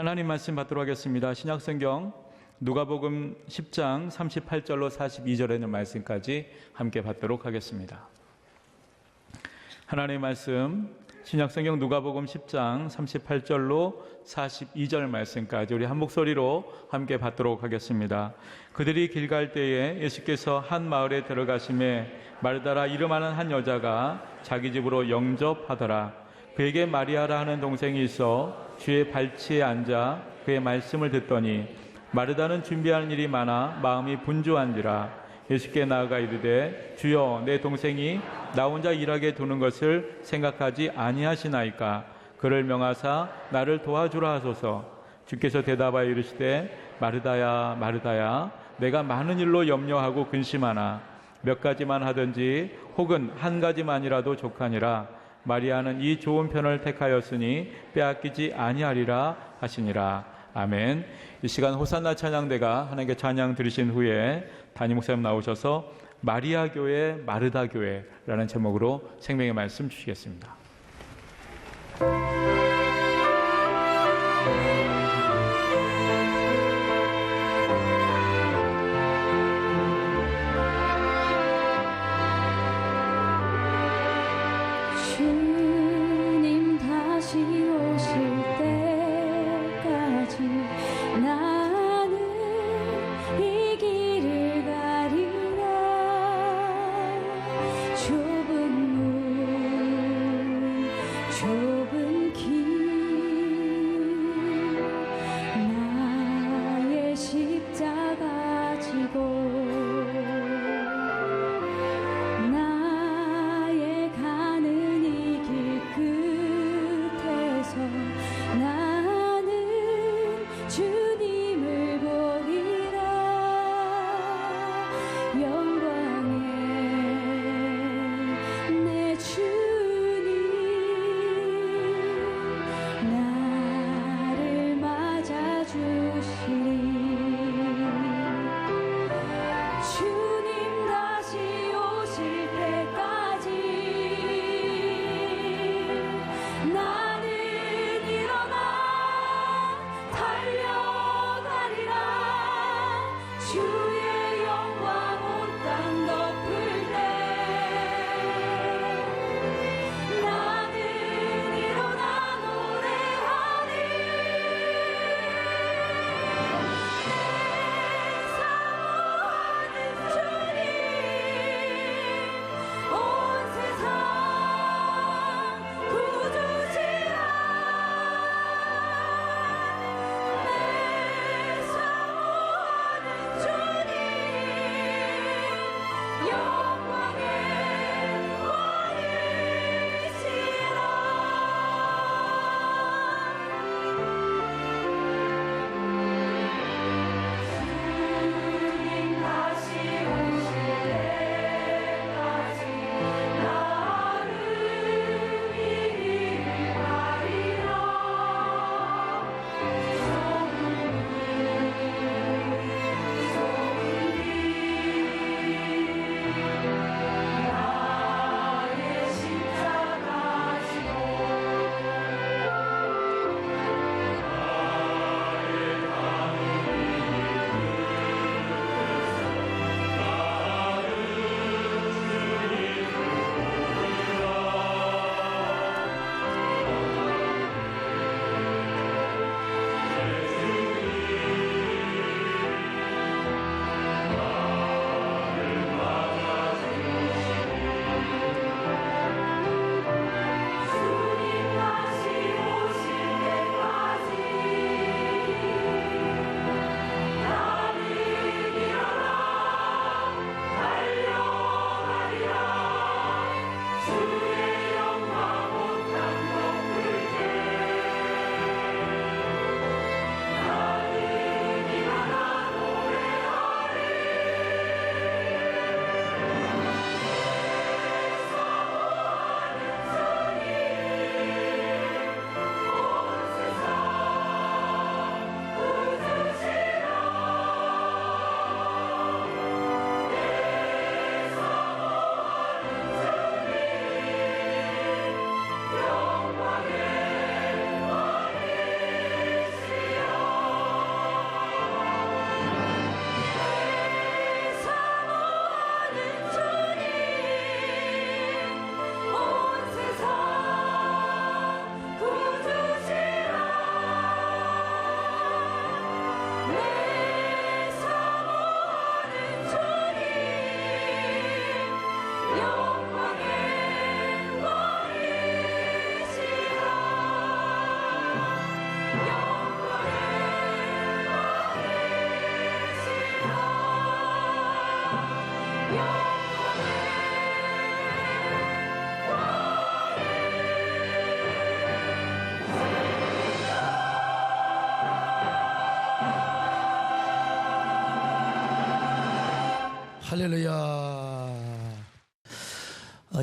하나님 말씀 받도록 하겠습니다. 신약성경 누가복음 10장 38절로 42절에 있는 말씀까지 함께 받도록 하겠습니다. 하나님의 말씀 신약성경 누가복음 10장 38절로 42절 말씀까지 우리 한 목소리로 함께 받도록 하겠습니다. 그들이 길 갈 때에 예수께서 한 마을에 들어가심에 마르다라 이름하는 한 여자가 자기 집으로 영접하더라. 그에게 마리아라 하는 동생이 있어 주의 발치에 앉아 그의 말씀을 듣더니 마르다는 준비하는 일이 많아 마음이 분주한지라. 예수께 나아가 이르되 주여 내 동생이 나 혼자 일하게 두는 것을 생각하지 아니하시나이까. 그를 명하사 나를 도와주라 하소서. 주께서 대답하여 이르시되 마르다야 마르다야 내가 많은 일로 염려하고 근심하나 몇 가지만 하든지 혹은 한 가지만이라도 족하니라. 마리아는 이 좋은 편을 택하였으니 빼앗기지 아니하리라 하시니라. 아멘. 이 시간 호산나 찬양대가 하나님께 찬양 드리신 후에 담임 목사님 나오셔서 마리아 교회, 마르다 교회라는 제목으로 생명의 말씀 주시겠습니다. 주님 다시 오실 때까지 나는 이 길을 가리라. 좁은 문 좁은 길 나의 십자가 지고 나의 가는 이 길 끝에서 나는 주님을 보리라. 영광의 내 주님 할렐루야.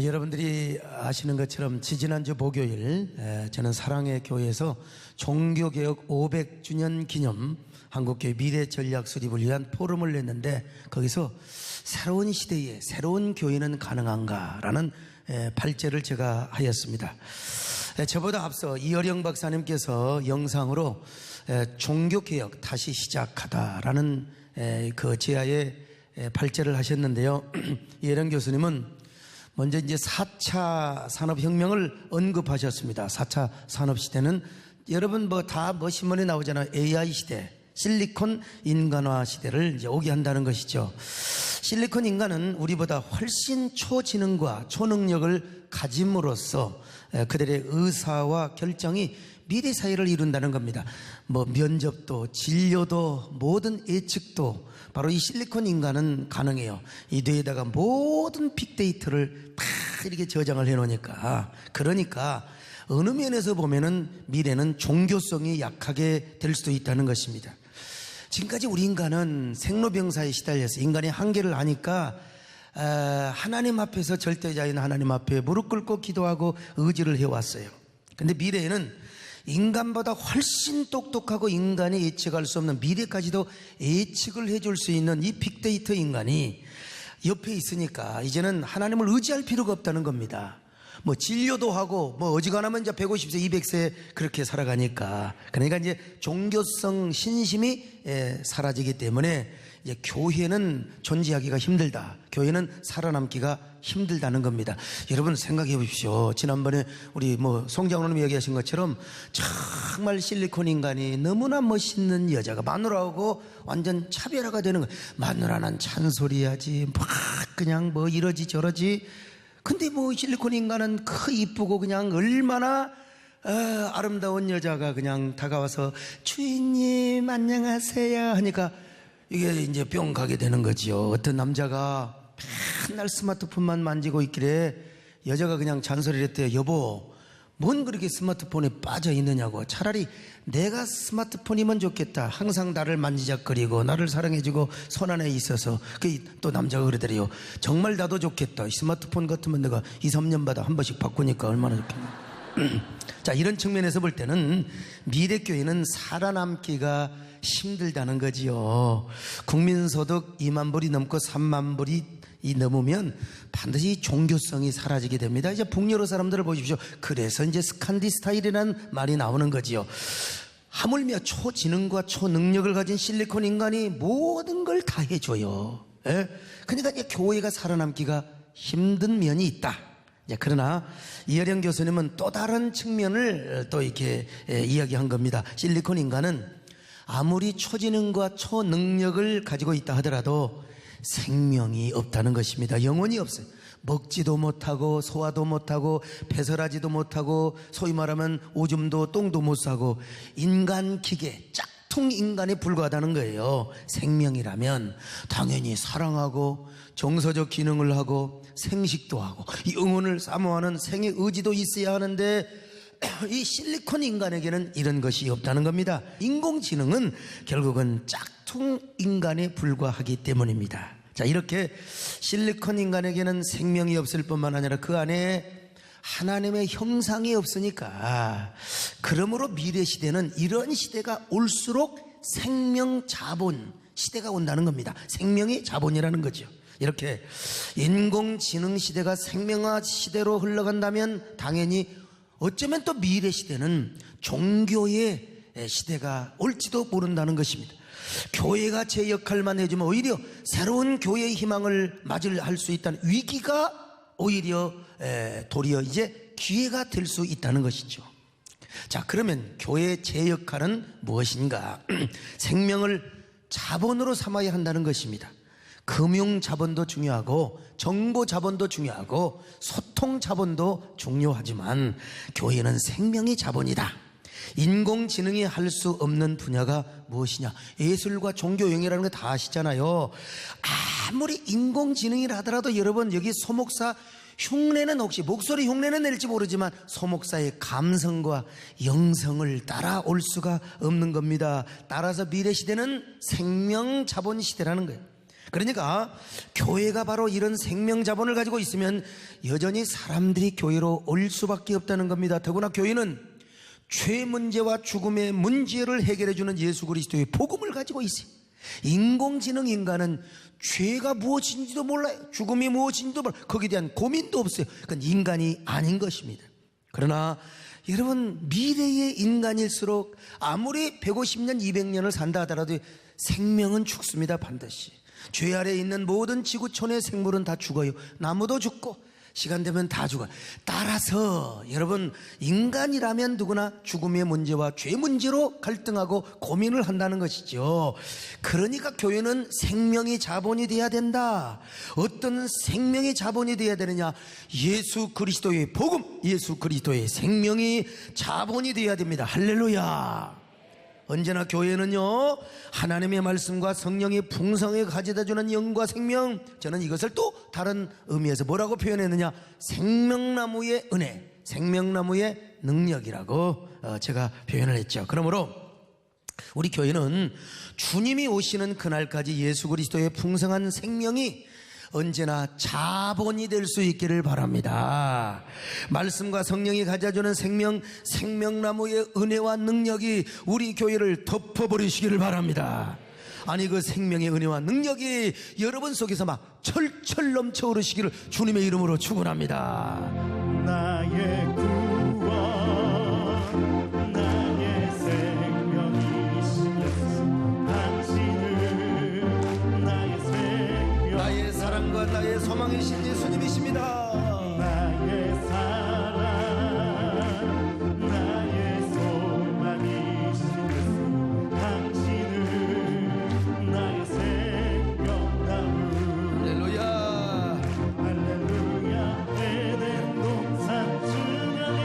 여러분들이 아시는 것처럼 지지난주 목요일 저는 사랑의 교회에서 종교개혁 500주년 기념 한국교회 미래전략 수립을 위한 포럼을 냈는데, 거기서 새로운 시대에 새로운 교회는 가능한가라는 발제를 제가 하였습니다. 저보다 앞서 이어령 박사님께서 영상으로 종교개혁 다시 시작하다라는 그 제야의 발제를 하셨는데요. 이어령 교수님은 먼저 이제 4차 산업혁명을 언급하셨습니다. 4차 산업시대는 여러분 다 신문에 나오잖아요. AI 시대, 실리콘 인간화 시대를 이제 오게 한다는 것이죠. 실리콘 인간은 우리보다 훨씬 초지능과 초능력을 가짐으로써 그들의 의사와 결정이 미래 사회를 이룬다는 겁니다. 면접도, 진료도, 모든 예측도 바로 이 실리콘 인간은 가능해요. 이 뇌에다가 모든 빅데이터를 다 이렇게 저장을 해놓으니까. 그러니까 어느 면에서 보면은 미래는 종교성이 약하게 될 수도 있다는 것입니다. 지금까지 우리 인간은 생로병사에 시달려서 인간의 한계를 아니까 하나님 앞에서 절대자인 하나님 앞에 무릎 꿇고 기도하고 의지를 해왔어요. 근데 미래에는 인간보다 훨씬 똑똑하고 인간이 예측할 수 없는 미래까지도 예측을 해줄 수 있는 이 빅데이터 인간이 옆에 있으니까 이제는 하나님을 의지할 필요가 없다는 겁니다. 진료도 하고 어지간하면 이제 150세 200세 그렇게 살아가니까. 그러니까 이제 종교성 신심이 사라지기 때문에 이제 교회는 존재하기가 힘들다, 교회는 살아남기가 힘들다는 겁니다. 여러분 생각해 보십시오. 지난번에 우리 송장로님 얘기하신 것처럼 정말 실리콘 인간이 너무나 멋있는 여자가 마누라하고 완전 차별화가 되는 거예요. 마누라는 잔소리하지 그냥 이러지 저러지. 근데 실리콘 인간은 이쁘고 그냥 얼마나 아름다운 여자가 그냥 다가와서 주인님 안녕하세요 하니까 이게 이제 뿅 가게 되는 거지요. 어떤 남자가 맨날 스마트폰만 만지고 있길래 여자가 그냥 잔소리를 했대요. 여보, 뭔 그렇게 스마트폰에 빠져 있느냐고. 차라리 내가 스마트폰이면 좋겠다. 항상 나를 만지작거리고 나를 사랑해주고 손 안에 있어서. 또 남자가 그러더래요. 정말 나도 좋겠다. 스마트폰 같으면 내가 2, 3년마다 한 번씩 바꾸니까 얼마나 좋겠나. 자, 이런 측면에서 볼 때는 미래교회는 살아남기가 힘들다는 거지요. 국민소득 2만 불이 넘고 3만 불이 넘으면 반드시 종교성이 사라지게 됩니다. 이제 북유럽 사람들을 보십시오. 그래서 이제 스칸디 스타일이라는 말이 나오는 거지요. 하물며 초지능과 초능력을 가진 실리콘 인간이 모든 걸 다 해줘요. 그러니까 이제 교회가 살아남기가 힘든 면이 있다. 그러나 이어령 교수님은 또 다른 측면을 또 이렇게 이야기한 겁니다. 실리콘 인간은 아무리 초지능과 초능력을 가지고 있다 하더라도 생명이 없다는 것입니다. 영혼이 없어요. 먹지도 못하고 소화도 못하고 배설하지도 못하고 소위 말하면 오줌도 똥도 못 싸고 인간 기계 짝퉁 인간에 불과하다는 거예요. 생명이라면 당연히 사랑하고 정서적 기능을 하고 생식도 하고 영혼을 사모하는 생의 의지도 있어야 하는데 이 실리콘 인간에게는 이런 것이 없다는 겁니다. 인공지능은 결국은 짝퉁 인간에 불과하기 때문입니다. 자, 이렇게 실리콘 인간에게는 생명이 없을 뿐만 아니라 그 안에 하나님의 형상이 없으니까, 그러므로 미래 시대는 이런 시대가 올수록 생명 자본 시대가 온다는 겁니다. 생명이 자본이라는 거죠. 이렇게 인공지능 시대가 생명화 시대로 흘러간다면 당연히 어쩌면 또 미래 시대는 종교의 시대가 올지도 모른다는 것입니다. 교회가 제 역할만 해주면 오히려 새로운 교회의 희망을 맞이할 수 있다는 위기가 오히려 도리어 이제 기회가 될 수 있다는 것이죠. 자, 그러면 교회의 제 역할은 무엇인가? 생명을 자본으로 삼아야 한다는 것입니다. 금융 자본도 중요하고 정보 자본도 중요하고 소통 자본도 중요하지만 교회는 생명이 자본이다. 인공지능이 할 수 없는 분야가 무엇이냐? 예술과 종교 영예라는 거 다 아시잖아요. 아무리 인공지능이라 하더라도 여러분, 여기 소목사 흉내는 혹시 목소리 흉내는 낼지 모르지만 소목사의 감성과 영성을 따라올 수가 없는 겁니다. 따라서 미래 시대는 생명 자본 시대라는 거예요. 그러니까 교회가 바로 이런 생명 자본을 가지고 있으면 여전히 사람들이 교회로 올 수밖에 없다는 겁니다. 더구나 교회는 죄 문제와 죽음의 문제를 해결해주는 예수 그리스도의 복음을 가지고 있어요. 인공지능 인간은 죄가 무엇인지도 몰라요. 죽음이 무엇인지도 몰라요. 거기에 대한 고민도 없어요. 그건 인간이 아닌 것입니다. 그러나 여러분, 미래의 인간일수록 아무리 150년 200년을 산다 하더라도 생명은 죽습니다. 반드시. 죄 아래에 있는 모든 지구촌의 생물은 다 죽어요. 나무도 죽고 시간 되면 다 죽어요. 따라서 여러분, 인간이라면 누구나 죽음의 문제와 죄 문제로 갈등하고 고민을 한다는 것이죠. 그러니까 교회는 생명이 자본이 돼야 된다. 어떤 생명이 자본이 돼야 되느냐? 예수 그리스도의 복음, 예수 그리스도의 생명이 자본이 돼야 됩니다. 할렐루야. 언제나 교회는요, 하나님의 말씀과 성령의 풍성하게 가져다주는 영과 생명, 저는 이것을 또 다른 의미에서 뭐라고 표현했느냐? 생명나무의 은혜, 생명나무의 능력이라고 제가 표현을 했죠. 그러므로 우리 교회는 주님이 오시는 그날까지 예수 그리스도의 풍성한 생명이 언제나 자본이 될 수 있기를 바랍니다. 말씀과 성령이 가져주는 생명나무의 은혜와 능력이 우리 교회를 덮어버리시기를 바랍니다. 아니, 그 생명의 은혜와 능력이 여러분 속에서 막 철철 넘쳐오르시기를 주님의 이름으로 축원합니다. 나의 구원, 나의 생명이신 예수, 당신은 나의 생명, 나의 사랑과 나의 소망이신 예수님이십니다. 나의 사랑, 나의 소망이신 예수, 당신은 나의 생명나무. 할렐루야. 할렐루야. 에덴 동산 중앙에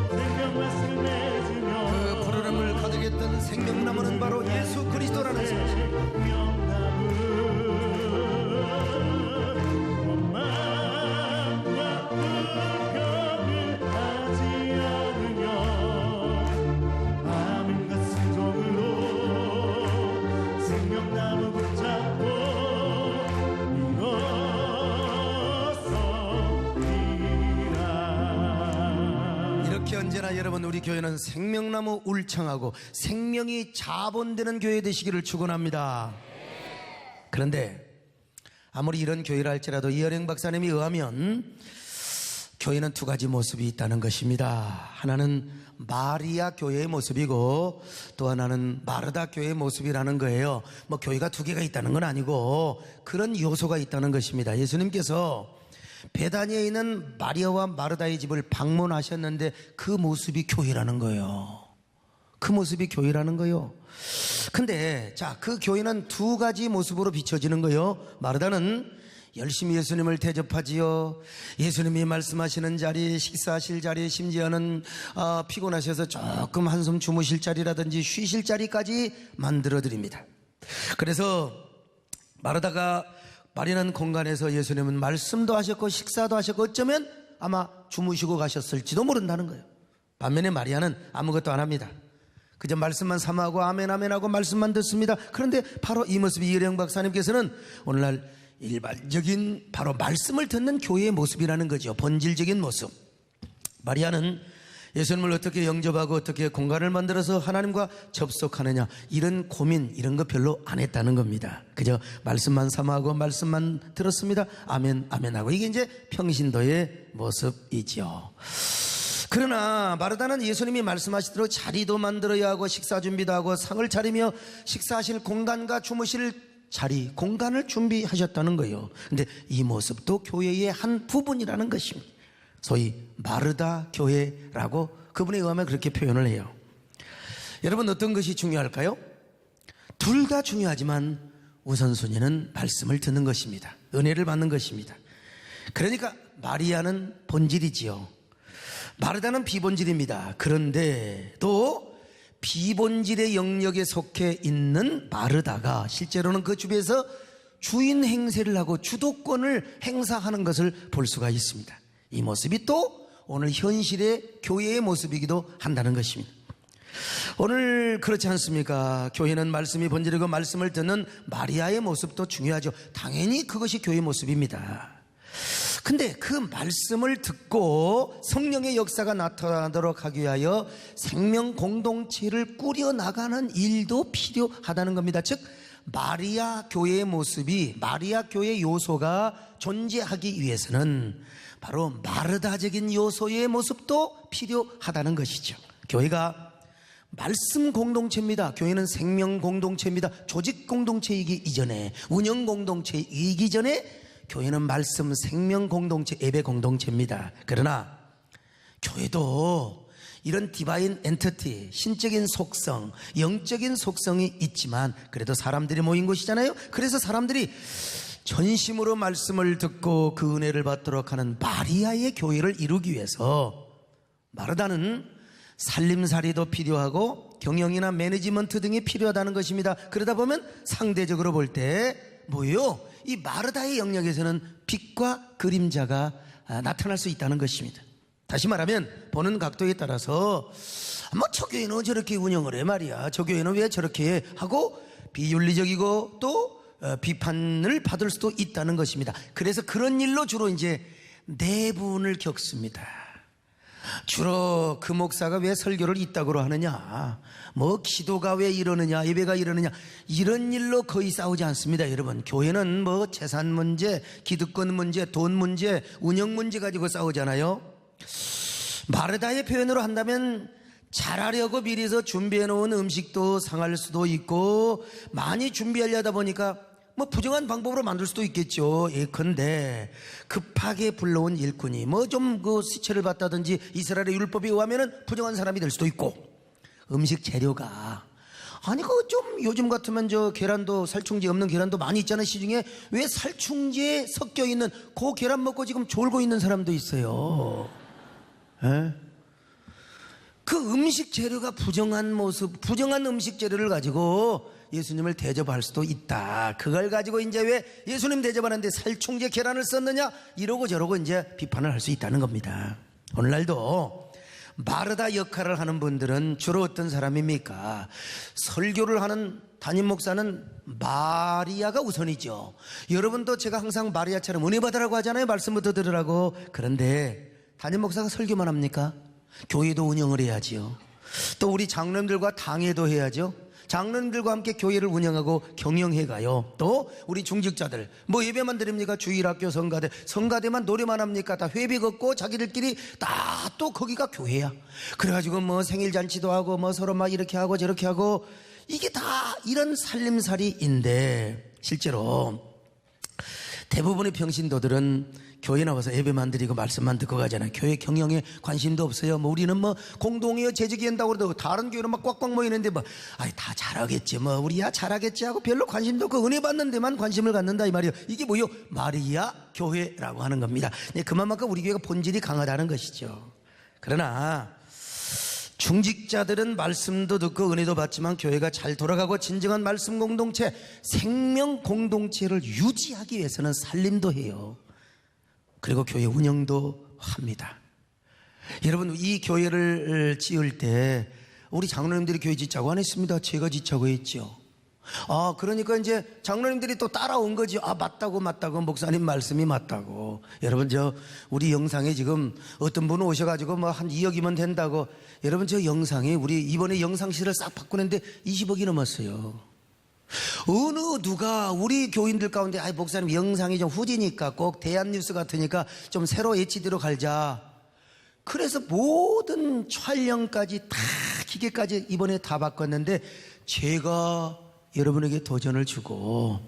생명 말씀을 맺으며 그 푸르름을 가득했던 생명나무는 바로 예수 그리스도라는 사실. 생명나무 원망과 불평을 하지 않으며 아멘과 순종으로 생명나무 붙잡고 일어서리라. 이렇게 언제나 여러분, 우리 교회는 생명나무 울창하고 생명이 자본되는 교회 되시기를 축원합니다. 그런데 아무리 이런 교회라 할지라도 이어령 박사님이 의하면 교회는 두 가지 모습이 있다는 것입니다. 하나는 마리아 교회의 모습이고 또 하나는 마르다 교회의 모습이라는 거예요. 뭐 교회가 두 개가 있다는 건 아니고 그런 요소가 있다는 것입니다. 예수님께서 베다니에 있는 마리아와 마르다의 집을 방문하셨는데 그 모습이 교회라는 거예요. 그 모습이 교회라는 거예요. 근데 자, 그 교회는 두 가지 모습으로 비춰지는 거예요. 마르다는 열심히 예수님을 대접하지요. 예수님이 말씀하시는 자리, 식사하실 자리, 심지어는 피곤하셔서 조금 한숨 주무실 자리라든지 쉬실 자리까지 만들어 드립니다. 그래서 마르다가 마련한 공간에서 예수님은 말씀도 하셨고 식사도 하셨고 어쩌면 아마 주무시고 가셨을지도 모른다는 거예요. 반면에 마리아는 아무것도 안 합니다. 그저 말씀만 삼하고 아멘 아멘 하고 말씀만 듣습니다. 그런데 바로 이 모습이 이어령 박사님께서는 오늘날 일반적인 바로 말씀을 듣는 교회의 모습이라는 거죠. 본질적인 모습. 마리아는 예수님을 어떻게 영접하고 어떻게 공간을 만들어서 하나님과 접속하느냐, 이런 고민, 이런 거 별로 안 했다는 겁니다. 그저 말씀만 삼하고 말씀만 들었습니다. 아멘 아멘 하고, 이게 이제 평신도의 모습이죠. 그러나 마르다는 예수님이 말씀하시도록 자리도 만들어야 하고 식사 준비도 하고 상을 차리며 식사하실 공간과 주무실 자리, 공간을 준비하셨다는 거예요. 근데 이 모습도 교회의 한 부분이라는 것입니다. 소위 마르다 교회라고 그분에 의하면 그렇게 표현을 해요. 여러분, 어떤 것이 중요할까요? 둘 다 중요하지만 우선순위는 말씀을 듣는 것입니다. 은혜를 받는 것입니다. 그러니까 마리아는 본질이지요. 마르다는 비본질입니다. 그런데 또 비본질의 영역에 속해 있는 마르다가 실제로는 그 주변에서 주인 행세를 하고 주도권을 행사하는 것을 볼 수가 있습니다. 이 모습이 또 오늘 현실의 교회의 모습이기도 한다는 것입니다. 오늘 그렇지 않습니까? 교회는 말씀이 본질이고 말씀을 듣는 마리아의 모습도 중요하죠. 당연히 그것이 교회의 모습입니다. 근데 그 말씀을 듣고 성령의 역사가 나타나도록 하기 위하여 생명 공동체를 꾸려나가는 일도 필요하다는 겁니다. 즉 마리아 교회의 모습이, 마리아 교회의 요소가 존재하기 위해서는 바로 마르다적인 요소의 모습도 필요하다는 것이죠. 교회가 말씀 공동체입니다. 교회는 생명 공동체입니다. 조직 공동체이기 이전에, 운영 공동체이기 전에 교회는 말씀 생명 공동체, 예배 공동체입니다. 그러나 교회도 이런 디바인 엔티티, 신적인 속성, 영적인 속성이 있지만 그래도 사람들이 모인 곳이잖아요. 그래서 사람들이 전심으로 말씀을 듣고 그 은혜를 받도록 하는 마리아의 교회를 이루기 위해서 마르다는 살림살이도 필요하고 경영이나 매니지먼트 등이 필요하다는 것입니다. 그러다 보면 상대적으로 볼 때 뭐예요? 이 마르다의 영역에서는 빛과 그림자가 나타날 수 있다는 것입니다. 다시 말하면 보는 각도에 따라서 저 교회는 저렇게 운영을 해 말이야, 저 교회는 왜 저렇게 해 하고 비윤리적이고 또 비판을 받을 수도 있다는 것입니다. 그래서 그런 일로 주로 이제 내분을 겪습니다. 주로 그 목사가 왜 설교를 이따구로 하느냐, 기도가 왜 이러느냐, 예배가 이러느냐, 이런 일로 거의 싸우지 않습니다. 여러분, 교회는 재산 문제, 기득권 문제, 돈 문제, 운영 문제 가지고 싸우잖아요. 마르다의 표현으로 한다면 잘하려고 미리서 준비해 놓은 음식도 상할 수도 있고, 많이 준비하려다 보니까 부정한 방법으로 만들 수도 있겠죠. 예컨대 급하게 불러온 일꾼이 좀 시체를 봤다든지 이스라엘의 율법에 의하면 부정한 사람이 될 수도 있고, 음식 재료가 좀 요즘 같으면 계란도, 살충제 없는 계란도 많이 있잖아요. 시중에 왜 살충제에 섞여 있는 그 계란 먹고 지금 졸고 있는 사람도 있어요. 그 음식 재료가 부정한 모습, 부정한 음식 재료를 가지고 예수님을 대접할 수도 있다. 그걸 가지고 이제 왜 예수님 대접하는데 살충제 계란을 썼느냐, 이러고 저러고 이제 비판을 할 수 있다는 겁니다. 오늘날도 마르다 역할을 하는 분들은 주로 어떤 사람입니까? 설교를 하는 담임 목사는 마리아가 우선이죠. 여러분도 제가 항상 마리아처럼 은혜 받으라고 하잖아요. 말씀부터 들으라고. 그런데 담임 목사가 설교만 합니까? 교회도 운영을 해야지요. 또 우리 장로님들과 당회도 해야죠. 장로님들과 함께 교회를 운영하고 경영해가요. 또 우리 중직자들 예배만 드립니까? 주일학교, 성가대, 성가대만 노래만 합니까? 다 회비 걷고 자기들끼리 다 또 거기가 교회야. 그래가지고 생일잔치도 하고 서로 이렇게 하고 저렇게 하고, 이게 다 이런 살림살이인데 실제로 대부분의 평신도들은 교회 나와서 예배만 드리고 말씀만 듣고 가잖아요. 교회 경영에 관심도 없어요. 우리는 공동이요 재직이 한다고 그러고, 다른 교회는 꽉꽉 모이는데 다 잘하겠지, 우리야 잘하겠지 하고 별로 관심도 없고 은혜 받는 데만 관심을 갖는다 이 말이에요. 이게 뭐요? 마리아 교회라고 하는 겁니다. 그만큼 우리 교회가 본질이 강하다는 것이죠. 그러나 중직자들은 말씀도 듣고 은혜도 받지만 교회가 잘 돌아가고 진정한 말씀 공동체, 생명 공동체를 유지하기 위해서는 살림도 해요. 그리고 교회 운영도 합니다. 여러분, 이 교회를 지을 때 우리 장로님들이 교회 짓자고 안 했습니다. 제가 짓자고 했죠. 그러니까 이제 장로님들이 또 따라온 거지. 맞다고 목사님 말씀이 맞다고. 여러분, 우리 영상에 지금 어떤 분 오셔가지고 한 2억이면 된다고. 여러분, 저 영상에 우리 이번에 영상실을 싹 바꾸는데 20억이 넘었어요. 누가 우리 교인들 가운데 목사님 영상이 좀 후지니까 꼭 대한뉴스 같으니까 좀 새로 HD로 갈자. 그래서 모든 촬영까지 다 기계까지 이번에 다 바꿨는데, 제가 여러분에게 도전을 주고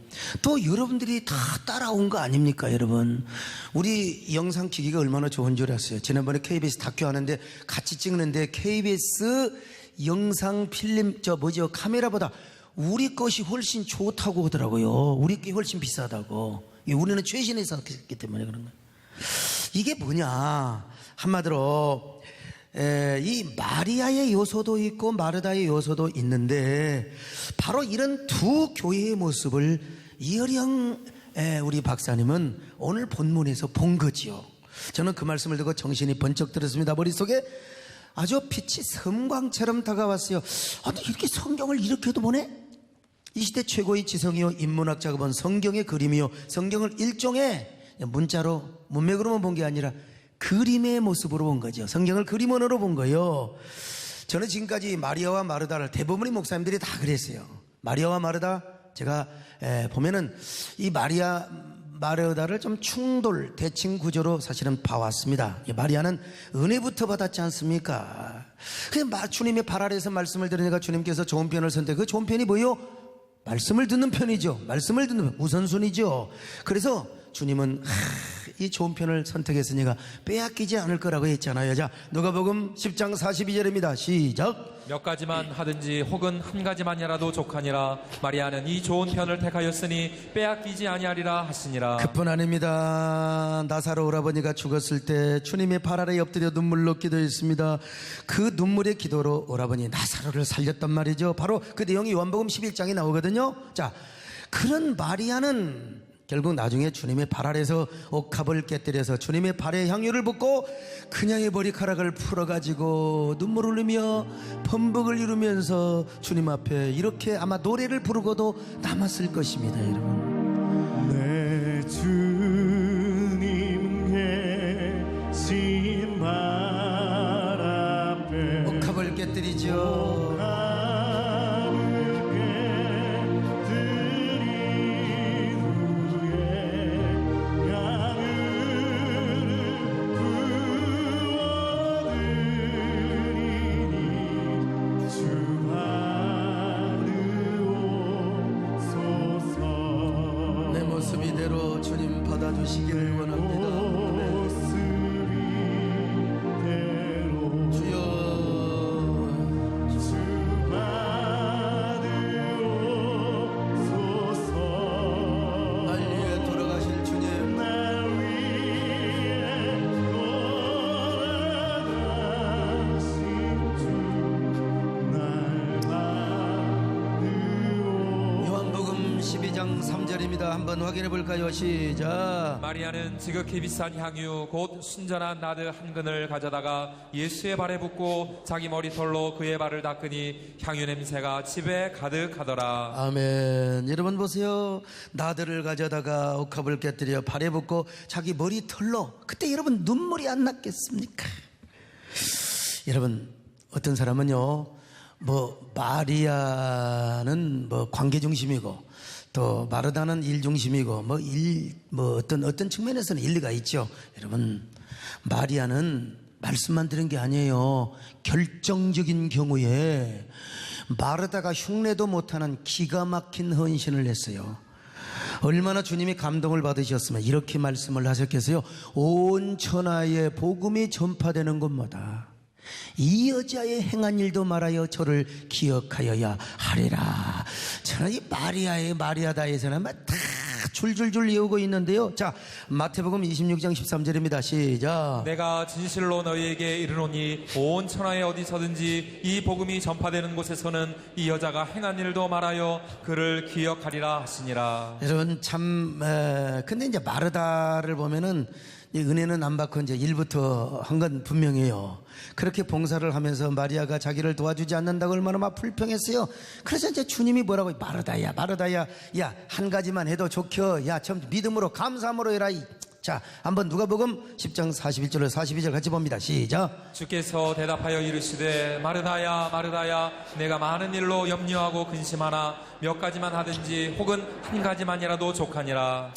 또 여러분들이 다 따라온 거 아닙니까? 여러분, 우리 영상 기기가 얼마나 좋은 줄 아세요? 지난번에 KBS 다큐 하는데 같이 찍는데 KBS 영상 필름 카메라보다 우리 것이 훨씬 좋다고 하더라고요. 우리 게 훨씬 비싸다고. 우리는 최신에서 했기 때문에 그런 거예요. 이게 뭐냐, 한마디로 이 마리아의 요소도 있고 마르다의 요소도 있는데, 바로 이런 두 교회의 모습을 이어령 우리 박사님은 오늘 본문에서 본 거지요. 저는 그 말씀을 듣고 정신이 번쩍 들었습니다. 머릿속에 아주 빛이 섬광처럼 다가왔어요. 아니 이렇게 성경을 이렇게도 보네? 이 시대 최고의 지성이요 인문학 작업은 성경의 그림이요 성경을 일종의 문자로 문맥으로만 본 게 아니라 그림의 모습으로 본 거죠. 성경을 그림 언어로 본 거예요. 저는 지금까지 마리아와 마르다를 대부분의 목사님들이 다 그랬어요. 마리아와 마르다 제가 보면은 이 마리아 마르다를 좀 충돌 대칭 구조로 사실은 봐왔습니다. 마리아는 은혜부터 받았지 않습니까? 그냥 주님의 발 아래에서 말씀을 들으니까 주님께서 좋은 편을 선택. 그 좋은 편이 뭐예요? 말씀을 듣는 편이죠. 말씀을 듣는 편, 우선순위죠. 그래서 주님은 이 좋은 편을 선택했으니까 빼앗기지 않을 거라고 했잖아요. 자, 누가복음 10장 42절입니다. 시작. 몇 가지만 하든지 혹은 한 가지만이라도 족하니라. 마리아는 이 좋은 편을 택하였으니 빼앗기지 아니하리라 하시니라. 그뿐 아닙니다. 나사로 오라버니가 죽었을 때 주님의 발 아래 엎드려 눈물로 기도했습니다. 그 눈물의 기도로 오라버니 나사로를 살렸단 말이죠. 바로 그 내용이 요한복음 11장에 나오거든요. 자, 그런 마리아는 결국 나중에 주님의 발 아래서 옥합을 깨뜨려서 주님의 발에 향유를 붓고 그냥의 머리카락을 풀어가지고 눈물 흘리며 번복을 이루면서 주님 앞에 이렇게 아마 노래를 부르고도 남았을 것입니다, 여러분. 내 주님 계신 발 앞에 옥합을 깨뜨리죠. 내 모습 이대로 주님 받아주시기를 원합니다. 주여 날 위해 돌아가실 주님, 요한복음 12장 3절입니다. 한번 확인해 볼까요? 시작. 마리아는 지극히 비싼 향유 곧 순전한 나드 한 근을 가져다가 예수의 발에 붓고 자기 머리털로 그의 발을 닦으니 향유 냄새가 집에 가득하더라. 아멘. 여러분 보세요. 나들을 가져다가 옥합을 깨뜨려 발에 붓고 자기 머리털로, 그때 여러분 눈물이 안 났겠습니까? 여러분 어떤 사람은요, 뭐 마리아는 뭐 관계 중심이고 또 마르다는 일 중심이고 뭐 어떤 측면에서는 일리가 있죠. 여러분 마리아는 말씀만 들은 게 아니에요. 결정적인 경우에 마르다가 흉내도 못하는 기가 막힌 헌신을 했어요. 얼마나 주님이 감동을 받으셨으면 이렇게 말씀을 하셨겠어요? 온 천하에 복음이 전파되는 곳마다 이 여자의 행한 일도 말하여 저를 기억하여야 하리라. 저는 이 마리아다에서는 다 줄줄줄 외우고 있는데요. 자, 마태복음 26장 13절입니다. 시작. 내가 진실로 너희에게 이르노니 온 천하에 어디서든지 이 복음이 전파되는 곳에서는 이 여자가 행한 일도 말하여 그를 기억하리라 하시니라. 여러분 근데 이제 마르다를 보면은 이 은혜는 안 받고 이제 일부터 한 건 분명해요. 그렇게 봉사를 하면서 마리아가 자기를 도와주지 않는다고 얼마나 막 불평했어요. 그래서 이제 주님이 뭐라고, 마르다야 야 한 가지만 해도 좋겨, 야 참 믿음으로 감사함으로 해라. 자, 한번 누가복음 10장 41절로 42절 같이 봅니다. 시작. 주께서 대답하여 이르시되 마르다야 마르다야 내가 많은 일로 염려하고 근심하나 몇 가지만 하든지 혹은 한 가지만이라도 족하니라.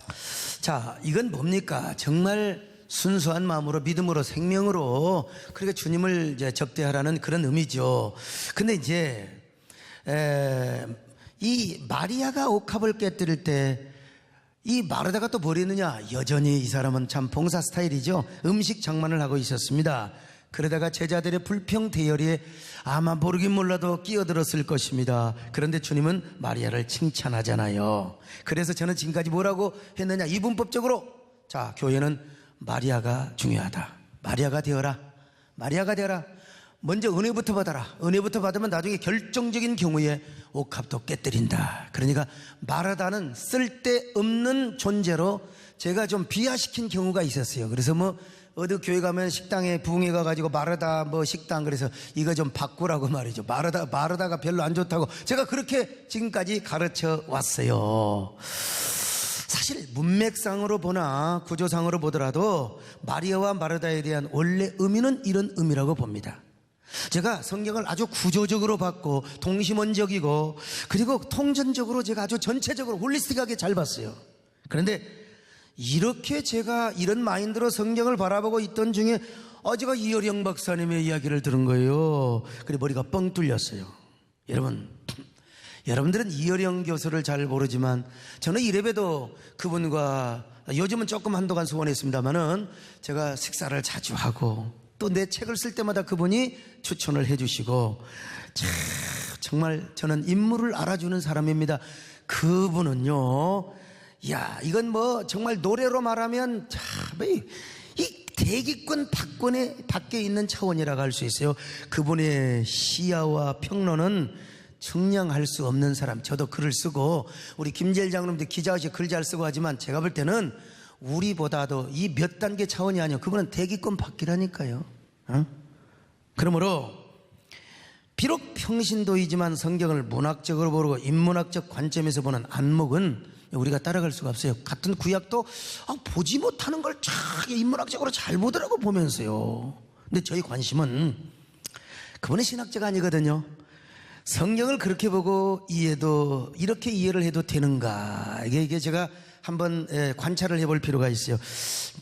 자, 이건 뭡니까? 정말 순수한 마음으로 믿음으로 생명으로 그렇게 주님을 이제 접대하라는 그런 의미죠. 근데 이제 이 마리아가 옥합을 깨뜨릴 때 이 마르다가 또 뭘 했느냐? 여전히 이 사람은 참 봉사 스타일이죠. 음식 장만을 하고 있었습니다. 그러다가 제자들의 불평 대열에 아마 모르긴 몰라도 끼어들었을 것입니다. 그런데 주님은 마리아를 칭찬하잖아요. 그래서 저는 지금까지 뭐라고 했느냐? 이분법적으로, 자, 교회는 마리아가 중요하다. 마리아가 되어라. 먼저 은혜부터 받아라. 은혜부터 받으면 나중에 결정적인 경우에 옥합도 깨뜨린다. 그러니까 마르다는 쓸데없는 존재로 제가 좀 비하시킨 경우가 있었어요. 그래서 뭐 어디 교회 가면 식당에 부흥회 가가지고 마르다 뭐 식당 그래서 이거 좀 바꾸라고 말이죠. 마르다가 별로 안 좋다고 제가 그렇게 지금까지 가르쳐 왔어요. 사실 문맥상으로 보나 구조상으로 보더라도 마리아와 마르다에 대한 원래 의미는 이런 의미라고 봅니다. 제가 성경을 아주 구조적으로 봤고 동심원적이고 그리고 통전적으로 제가 아주 전체적으로 홀리스틱하게 잘 봤어요. 그런데 이렇게 제가 이런 마인드로 성경을 바라보고 있던 중에 제가 이어령 박사님의 이야기를 들은 거예요. 그래 머리가 뻥 뚫렸어요. 여러분들은 이어령 교수를 잘 모르지만 저는 이래봬도 그분과 요즘은 조금 한동안 소원했습니다만은 제가 식사를 자주 하고 또 내 책을 쓸 때마다 그분이 추천을 해주시고 정말 저는 인물을 알아주는 사람입니다. 그분은요, 야 이건 뭐 정말 노래로 말하면 이 대기권 밖에 있는 차원이라고 할 수 있어요. 그분의 시야와 평론은 측량할 수 없는 사람. 저도 글을 쓰고 우리 김재일 장로님도 기자하시 글 잘 쓰고 하지만 제가 볼 때는 우리보다도 이 몇 단계 차원이 아니요 그분은 대기권 밖이라니까요. 그러므로 비록 평신도이지만 성경을 문학적으로 보고 인문학적 관점에서 보는 안목은 우리가 따라갈 수가 없어요. 같은 구약도 보지 못하는 걸 인문학적으로 잘 보더라고 보면서요. 근데 저희 관심은 그분의 신학자가 아니거든요. 성경을 그렇게 보고 이렇게 이해를 해도 되는가. 이게 제가 한번 관찰을 해볼 필요가 있어요.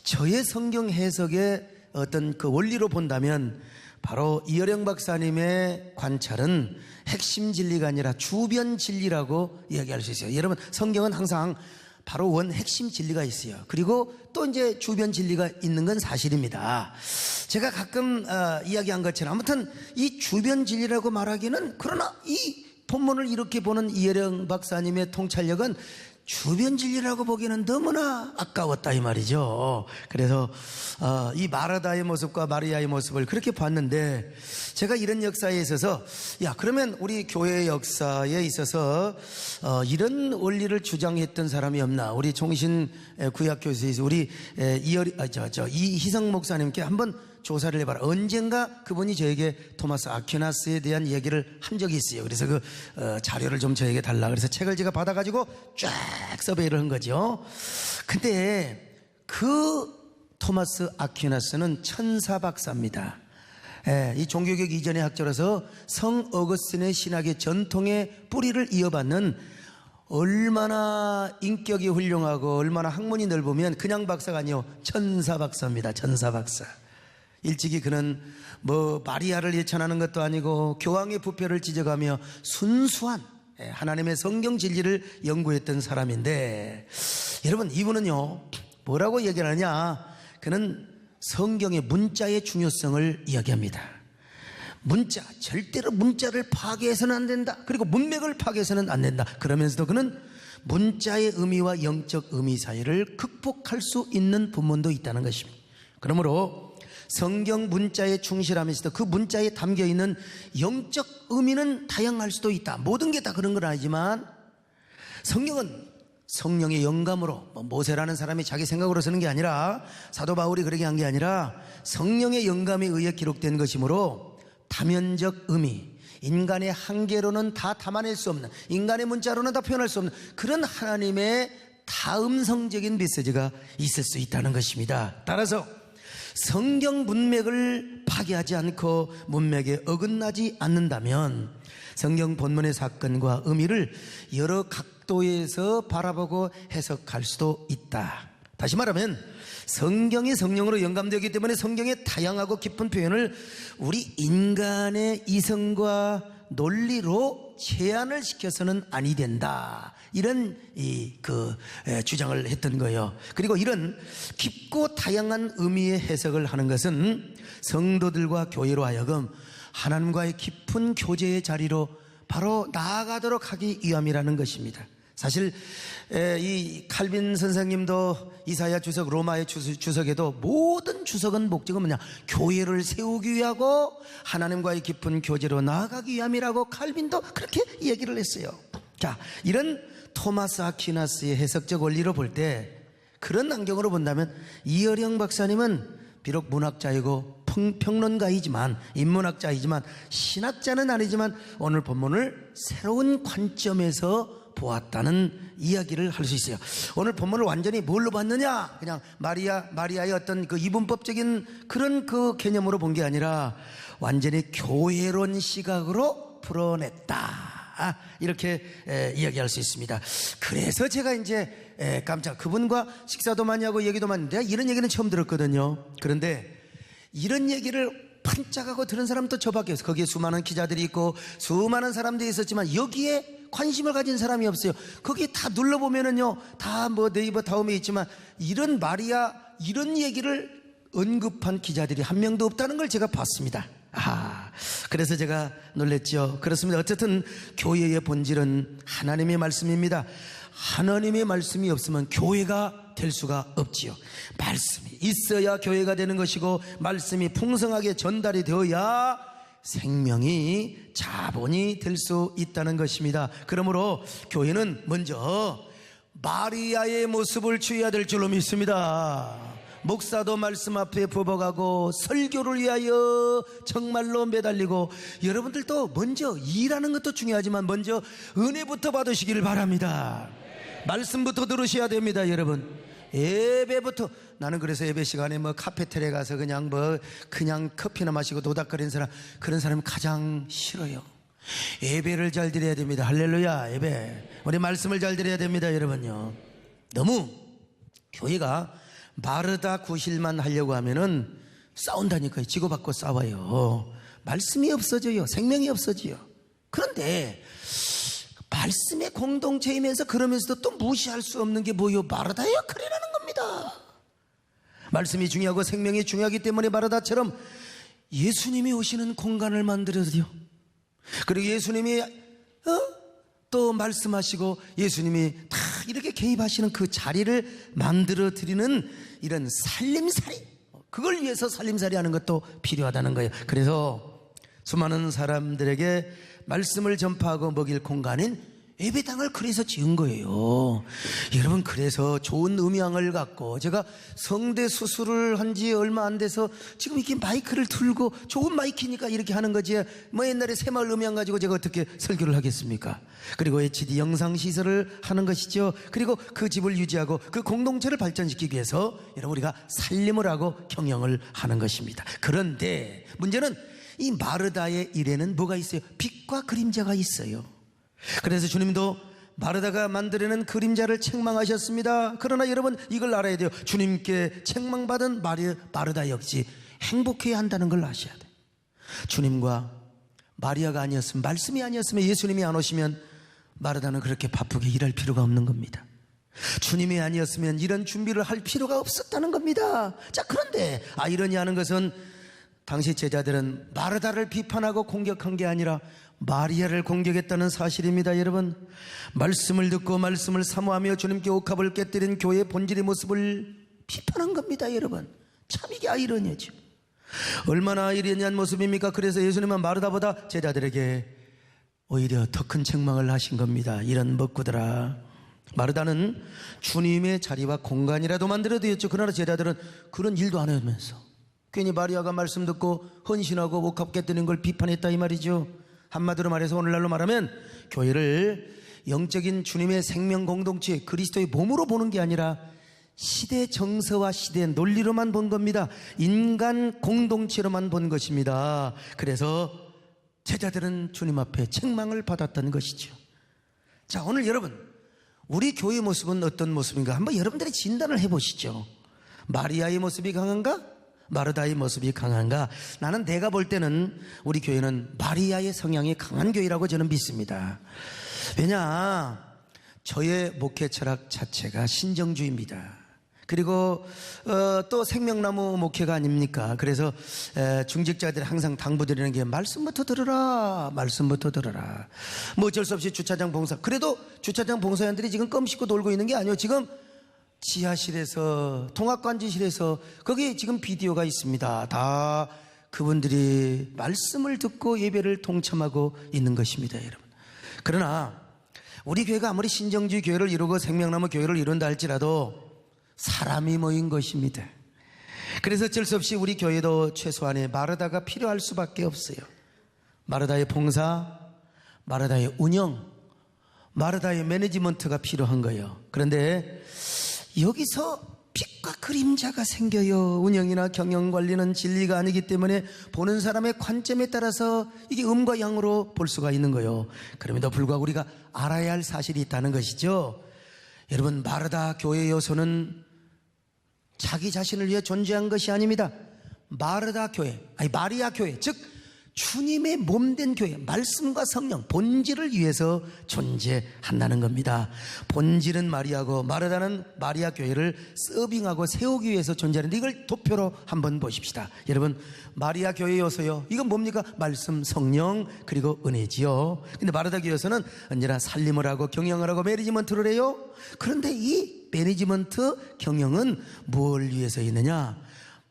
저의 성경 해석의 어떤 그 원리로 본다면 바로 이어령 박사님의 관찰은 핵심 진리가 아니라 주변 진리라고 이야기할 수 있어요. 여러분, 성경은 항상 바로 원 핵심 진리가 있어요. 그리고 또 이제 주변 진리가 있는 건 사실입니다. 제가 가끔 이야기한 것처럼 아무튼 이 주변 진리라고 말하기는 그러나 이 본문을 이렇게 보는 이어령 박사님의 통찰력은 주변 진리라고 보기에는 너무나 아까웠다 이 말이죠. 그래서 이 마르다의 모습과 마리아의 모습을 그렇게 봤는데 제가 이런 역사에 있어서 그러면 우리 교회 역사에 있어서 이런 원리를 주장했던 사람이 없나. 우리 종신 구약 교수에서 우리 이희성 목사님께 한번 조사를 해봐라. 언젠가 그분이 저에게 토마스 아퀴나스에 대한 얘기를 한 적이 있어요. 그래서 그 자료를 좀 저에게 달라. 그래서 책을 제가 받아가지고 쫙 서베이를 한 거죠. 근데 그 토마스 아퀴나스는 천사 박사입니다. 이 종교개혁 이전의 학자로서 성 어거스틴의 신학의 전통의 뿌리를 이어받는 얼마나 인격이 훌륭하고 얼마나 학문이 넓으면 그냥 박사가 아니요 천사 박사입니다. 천사 박사. 일찍이 그는 뭐 마리아를 예찬하는 것도 아니고 교황의 부패를 지적하며 순수한 하나님의 성경 진리를 연구했던 사람인데 여러분 이분은요 뭐라고 얘기를 하냐. 그는 성경의 문자의 중요성을 이야기합니다. 문자, 절대로 문자를 파괴해서는 안 된다. 그리고 문맥을 파괴해서는 안 된다. 그러면서도 그는 문자의 의미와 영적 의미 사이를 극복할 수 있는 부분도 있다는 것입니다. 그러므로 성경 문자에 충실하면서도 그 문자에 담겨있는 영적 의미는 다양할 수도 있다. 모든 게 다 그런 건 아니지만 성경은 성령의 영감으로 모세라는 사람이 자기 생각으로 쓰는 게 아니라 사도 바울이 그렇게 한 게 아니라 성령의 영감에 의해 기록된 것이므로 다면적 의미, 인간의 한계로는 다 담아낼 수 없는, 인간의 문자로는 다 표현할 수 없는 그런 하나님의 다음성적인 메시지가 있을 수 있다는 것입니다. 따라서 성경 문맥을 파괴하지 않고 문맥에 어긋나지 않는다면 성경 본문의 사건과 의미를 여러 각도에서 바라보고 해석할 수도 있다. 다시 말하면 성경이 성령으로 영감되기 때문에 성경의 다양하고 깊은 표현을 우리 인간의 이성과 논리로 제한을 시켜서는 아니 된다. 이런 주장을 했던 거예요. 그리고 이런 깊고 다양한 의미의 해석을 하는 것은 성도들과 교회로 하여금 하나님과의 깊은 교제의 자리로 바로 나아가도록 하기 위함이라는 것입니다. 사실 이 칼빈 선생님도 이사야 주석, 로마의 주석에도 모든 주석은 목적은 뭐냐? 교회를 세우기 위하고 하나님과의 깊은 교제로 나아가기 위함이라고 칼빈도 그렇게 얘기를 했어요. 자, 이런 토마스 아퀴나스의 해석적 원리로 볼 때 그런 안경으로 본다면 이어령 박사님은 비록 문학자이고 평론가이지만 인문학자이지만 신학자는 아니지만 오늘 본문을 새로운 관점에서 보았다는 이야기를 할 수 있어요. 오늘 본문을 완전히 뭘로 봤느냐? 그냥 마리아의 어떤 그 이분법적인 그런 그 개념으로 본 게 아니라 완전히 교회론 시각으로 풀어냈다. 이렇게 이야기할 수 있습니다. 그래서 제가 이제 깜짝 그분과 식사도 많이 하고 얘기도 많이 했는데 이런 얘기는 처음 들었거든요. 그런데 이런 얘기를 반짝하고 들은 사람도 저밖에 없어요. 거기에 수많은 기자들이 있고 수많은 사람들이 있었지만 여기에 관심을 가진 사람이 없어요. 거기 다 눌러보면은요, 다 뭐 네이버 다음에 있지만 이런 마리아 이런 얘기를 언급한 기자들이 한 명도 없다는 걸 제가 봤습니다. 그래서 제가 놀랬죠. 그렇습니다. 어쨌든 교회의 본질은 하나님의 말씀입니다. 하나님의 말씀이 없으면 교회가 될 수가 없지요. 말씀이 있어야 교회가 되는 것이고 말씀이 풍성하게 전달이 되어야 생명이 자본이 될 수 있다는 것입니다. 그러므로 교회는 먼저 마리아의 모습을 취해야 될 줄로 믿습니다. 목사도 말씀 앞에 부복하고 설교를 위하여 정말로 매달리고 여러분들도 먼저 일하는 것도 중요하지만 먼저 은혜부터 받으시기를 바랍니다. 말씀부터 들으셔야 됩니다. 여러분 예배부터. 나는 그래서 예배 시간에 뭐 카페테리에 가서 그냥 커피나 마시고 도닥거리는 사람, 그런 사람이 가장 싫어요. 예배를 잘 드려야 됩니다. 할렐루야. 예배 우리 말씀을 잘 드려야 됩니다. 여러분요, 너무 교회가 마르다 구실만 하려고 하면은 싸운다니까요. 지고받고 싸워요. 말씀이 없어져요. 생명이 없어져요. 그런데 말씀의 공동체이면서 그러면서도 또 무시할 수 없는 게 뭐요? 마르다의 역할이라는 겁니다. 말씀이 중요하고 생명이 중요하기 때문에 마르다처럼 예수님이 오시는 공간을 만들어요. 그리고 예수님이 또 말씀하시고 예수님이 다 이렇게 개입하시는 그 자리를 만들어 드리는 이런 살림살이, 그걸 위해서 살림살이 하는 것도 필요하다는 거예요. 그래서 수많은 사람들에게 말씀을 전파하고 먹일 공간인 예배당을 그래서 지은 거예요. 여러분, 그래서 좋은 음향을 갖고 제가 성대 수술을 한 지 얼마 안 돼서 지금 이렇게 마이크를 틀고 좋은 마이크니까 이렇게 하는 거지, 뭐 옛날에 새마을 음향 가지고 제가 어떻게 설교를 하겠습니까? 그리고 HD 영상 시설을 하는 것이죠. 그리고 그 집을 유지하고 그 공동체를 발전시키기 위해서 여러분 우리가 살림을 하고 경영을 하는 것입니다. 그런데 문제는 이 마르다의 일에는 뭐가 있어요? 빛과 그림자가 있어요. 그래서 주님도 마르다가 만들어낸 그림자를 책망하셨습니다. 그러나 여러분 이걸 알아야 돼요. 주님께 책망받은 마르다 역시 행복해야 한다는 걸 아셔야 돼요. 주님과 마리아가 아니었으면, 말씀이 아니었으면, 예수님이 안 오시면 마르다는 그렇게 바쁘게 일할 필요가 없는 겁니다. 주님이 아니었으면 이런 준비를 할 필요가 없었다는 겁니다. 자, 그런데 아이러니하는 것은 당시 제자들은 마르다를 비판하고 공격한 게 아니라 마리아를 공격했다는 사실입니다. 여러분, 말씀을 듣고 말씀을 사모하며 주님께 옥합을 깨뜨린 교회의 본질의 모습을 비판한 겁니다. 여러분, 참 이게 아이러니하죠. 얼마나 아이러니한 모습입니까? 그래서 예수님은 마르다보다 제자들에게 오히려 더 큰 책망을 하신 겁니다. 이런 먹구들아. 마르다는 주님의 자리와 공간이라도 만들어드렸죠. 그러나 제자들은 그런 일도 안 하면서 괜히 마리아가 말씀 듣고 헌신하고 옥합 깨뜨린 걸 비판했다 이 말이죠. 한마디로 말해서 오늘날로 말하면 교회를 영적인 주님의 생명 공동체, 그리스도의 몸으로 보는 게 아니라 시대 정서와 시대 논리로만 본 겁니다. 인간 공동체로만 본 것입니다. 그래서 제자들은 주님 앞에 책망을 받았던 것이죠. 자, 오늘 여러분, 우리 교회의 모습은 어떤 모습인가 한번 여러분들이 진단을 해보시죠. 마리아의 모습이 강한가? 마르다의 모습이 강한가? 나는 내가 볼 때는 우리 교회는 마리아의 성향이 강한 교회라고 저는 믿습니다. 왜냐, 저의 목회 철학 자체가 신정주의입니다. 그리고 또 생명나무 목회가 아닙니까? 그래서 중직자들이 항상 당부드리는 게 말씀부터 들으라, 말씀부터 들으라. 뭐 어쩔 수 없이 주차장 봉사, 그래도 주차장 봉사원들이 지금 껌 씹고 놀고 있는 게 아니에요. 지금 지하실에서, 통합관지실에서 거기 지금 비디오가 있습니다. 다 그분들이 말씀을 듣고 예배를 동참하고 있는 것입니다, 여러분. 그러나 우리 교회가 아무리 신정주의 교회를 이루고 생명나무 교회를 이룬다 할지라도 사람이 모인 것입니다. 그래서 어쩔 수 없이 우리 교회도 최소한의 마르다가 필요할 수밖에 없어요. 마르다의 봉사, 마르다의 운영, 마르다의 매니지먼트가 필요한 거예요. 그런데 여기서 빛과 그림자가 생겨요. 운영이나 경영 관리는 진리가 아니기 때문에 보는 사람의 관점에 따라서 이게 음과 양으로 볼 수가 있는 거예요. 그럼에도 불구하고 우리가 알아야 할 사실이 있다는 것이죠. 여러분, 마르다 교회 요소는 자기 자신을 위해 존재한 것이 아닙니다. 마르다 교회, 아니 마리아 교회, 즉 주님의 몸된 교회, 말씀과 성령, 본질을 위해서 존재한다는 겁니다. 본질은 마리아고 마르다는 마리아 교회를 서빙하고 세우기 위해서 존재하는데, 이걸 도표로 한번 보십시다. 여러분, 마리아 교회 요소요, 이건 뭡니까? 말씀, 성령, 그리고 은혜지요. 근데 마르다 교회 요소는 언제나 살림을 하고 경영을 하고 매니지먼트를 해요. 그런데 이 매니지먼트, 경영은 뭘 위해서 있느냐?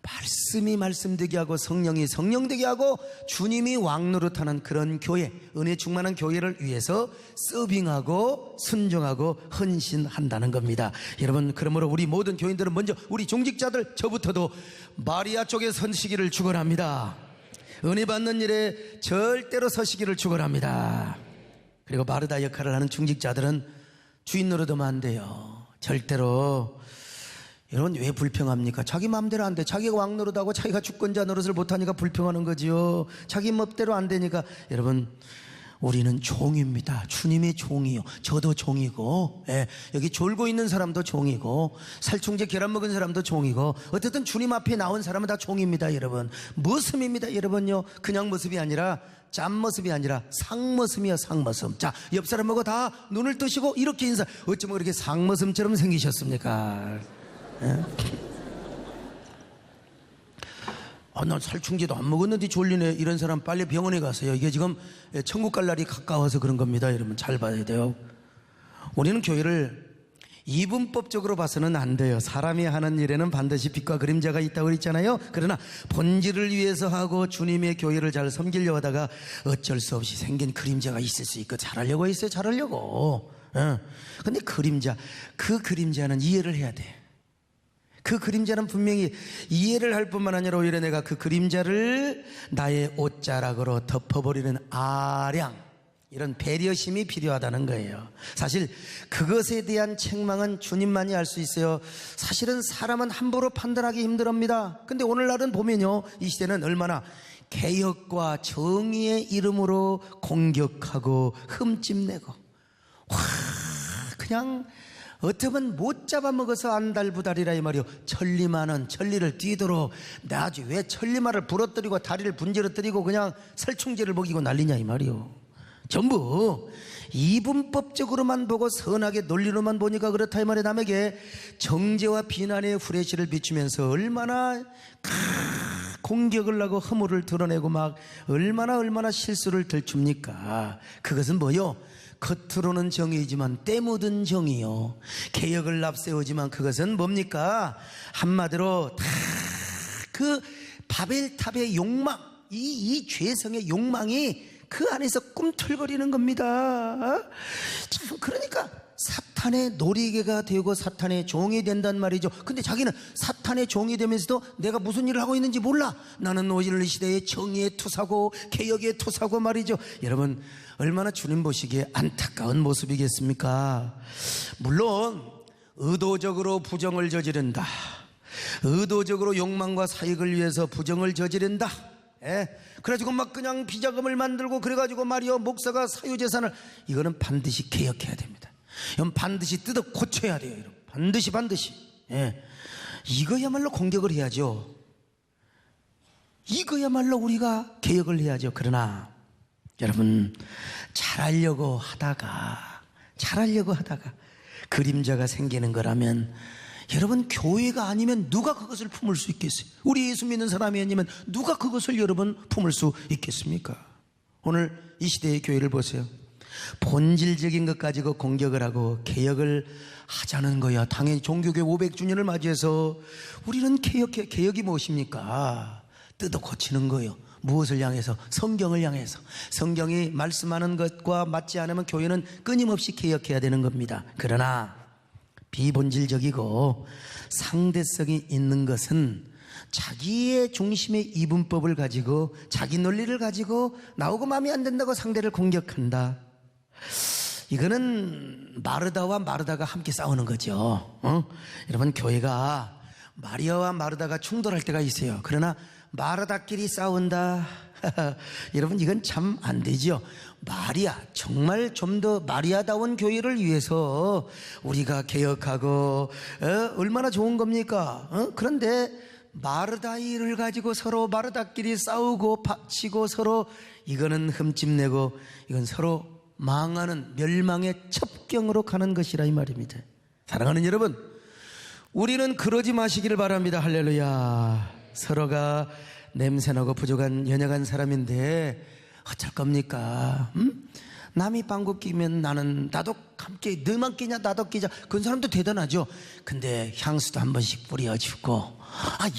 말씀이 말씀되게 하고 성령이 성령되게 하고 주님이 왕노릇하는 그런 교회, 은혜 충만한 교회를 위해서 서빙하고 순종하고 헌신한다는 겁니다. 여러분, 그러므로 우리 모든 교인들은 먼저 우리 중직자들, 저부터도 마리아 쪽에 서시기를 축원합니다. 은혜 받는 일에 절대로 서시기를 축원합니다. 그리고 마르다 역할을 하는 중직자들은 주인 노릇하면 안 돼요. 절대로. 여러분, 왜 불평합니까? 자기 마음대로 안 돼. 자기가 왕 노릇하고 자기가 주권자 노릇을 못하니까 불평하는 거지요. 자기 멋대로 안 되니까. 여러분, 우리는 종입니다. 주님의 종이요. 저도 종이고, 여기 졸고 있는 사람도 종이고, 살충제 계란 먹은 사람도 종이고, 어쨌든 주님 앞에 나온 사람은 다 종입니다. 여러분, 모습입니다. 여러분요, 그냥 모습이 아니라 짠모습이 아니라 상모습이요. 상모습. 자, 옆 사람하고 다 눈을 뜨시고 이렇게 인사. 어쩌면 그렇게 상모습처럼 생기셨습니까? 난 살충제도 안 먹었는데 졸리네, 이런 사람 빨리 병원에 가세요. 이게 지금 천국 갈 날이 가까워서 그런 겁니다. 여러분, 잘 봐야 돼요. 우리는 교회를 이분법적으로 봐서는 안 돼요. 사람이 하는 일에는 반드시 빛과 그림자가 있다고 그랬잖아요. 그러나 본질을 위해서 하고 주님의 교회를 잘 섬기려고 하다가 어쩔 수 없이 생긴 그림자가 있을 수 있고, 잘하려고 했어요. 잘하려고. 근데 그림자, 그 그림자는 이해를 해야 돼. 그 그림자는 분명히 이해를 할 뿐만 아니라 오히려 내가 그 그림자를 나의 옷자락으로 덮어버리는 아량, 이런 배려심이 필요하다는 거예요. 사실 그것에 대한 책망은 주님만이 알 수 있어요. 사실은 사람은 함부로 판단하기 힘들합니다. 근데 오늘날은 보면요, 이 시대는 얼마나 개혁과 정의의 이름으로 공격하고 흠집내고, 그냥 어쩌면 못 잡아먹어서 안달부달이라 이 말이요. 천리만은 천리를 뛰도록 나지 왜 천리만을 부러뜨리고 다리를 분질러뜨리고 그냥 살충제를 먹이고 난리냐 이 말이요. 전부 이분법적으로만 보고 선하게 논리로만 보니까 그렇다 이 말이에요. 남에게 정죄와 비난의 후레쉬를 비추면서 얼마나 공격을 하고 허물을 드러내고 막 얼마나 실수를 들춥니까? 그것은 뭐요? 겉으로는 정의이지만 때 묻은 정의요. 개혁을 앞세우지만 그것은 뭡니까? 한마디로 다 그 바벨탑의 욕망, 이 죄성의 욕망이 그 안에서 꿈틀거리는 겁니다. 참, 그러니까 사탄의 놀이개가 되고 사탄의 종이 된단 말이죠. 근데 자기는 사탄의 종이 되면서도 내가 무슨 일을 하고 있는지 몰라. 나는 오늘 이 시대의 정의의 투사고 개혁의 투사고 말이죠. 여러분, 얼마나 주님 보시기에 안타까운 모습이겠습니까? 물론 의도적으로 부정을 저지른다, 의도적으로 욕망과 사익을 위해서 부정을 저지른다, 그래가지고 막 그냥 비자금을 만들고 그래가지고 말이요, 목사가 사유재산을, 이거는 반드시 개혁해야 됩니다. 이건 반드시 뜯어 고쳐야 돼요. 반드시 이거야말로 공격을 해야죠. 이거야말로 우리가 개혁을 해야죠. 그러나 여러분, 잘하려고 하다가 그림자가 생기는 거라면, 여러분, 교회가 아니면 누가 그것을 품을 수 있겠어요? 우리 예수 믿는 사람이 아니면 누가 그것을 여러분 품을 수 있겠습니까? 오늘 이 시대의 교회를 보세요. 본질적인 것 가지고 공격을 하고 개혁을 하자는 거야. 당연히 종교교회 500주년을 맞이해서 우리는 개혁이 무엇입니까? 뜯어 고치는 거예요. 무엇을 향해서? 성경을 향해서. 성경이 말씀하는 것과 맞지 않으면 교회는 끊임없이 개혁해야 되는 겁니다. 그러나 비본질적이고 상대성이 있는 것은 자기의 중심의 이분법을 가지고 자기 논리를 가지고 나오고 마음에 안 든다고 상대를 공격한다. 이거는 마르다와 마르다가 함께 싸우는 거죠. 여러분, 교회가 마리아와 마르다가 충돌할 때가 있어요. 그러나 마르다끼리 싸운다. 여러분, 이건 참 안 되죠. 마리아, 정말 좀 더 마리아다운 교회를 위해서 우리가 개혁하고 얼마나 좋은 겁니까? 그런데 마르다 일을 가지고 서로 마르다끼리 싸우고 박치고 서로, 이거는 흠집내고 이건 서로 망하는 멸망의 첩경으로 가는 것이라 이 말입니다. 사랑하는 여러분, 우리는 그러지 마시기를 바랍니다. 할렐루야. 서로가 냄새나고 부족한 연약한 사람인데 어쩔 겁니까? 남이 방구 끼면 나도 함께, 너만 끼냐 나도 끼자. 그런 사람도 대단하죠. 근데 향수도 한 번씩 뿌려주고,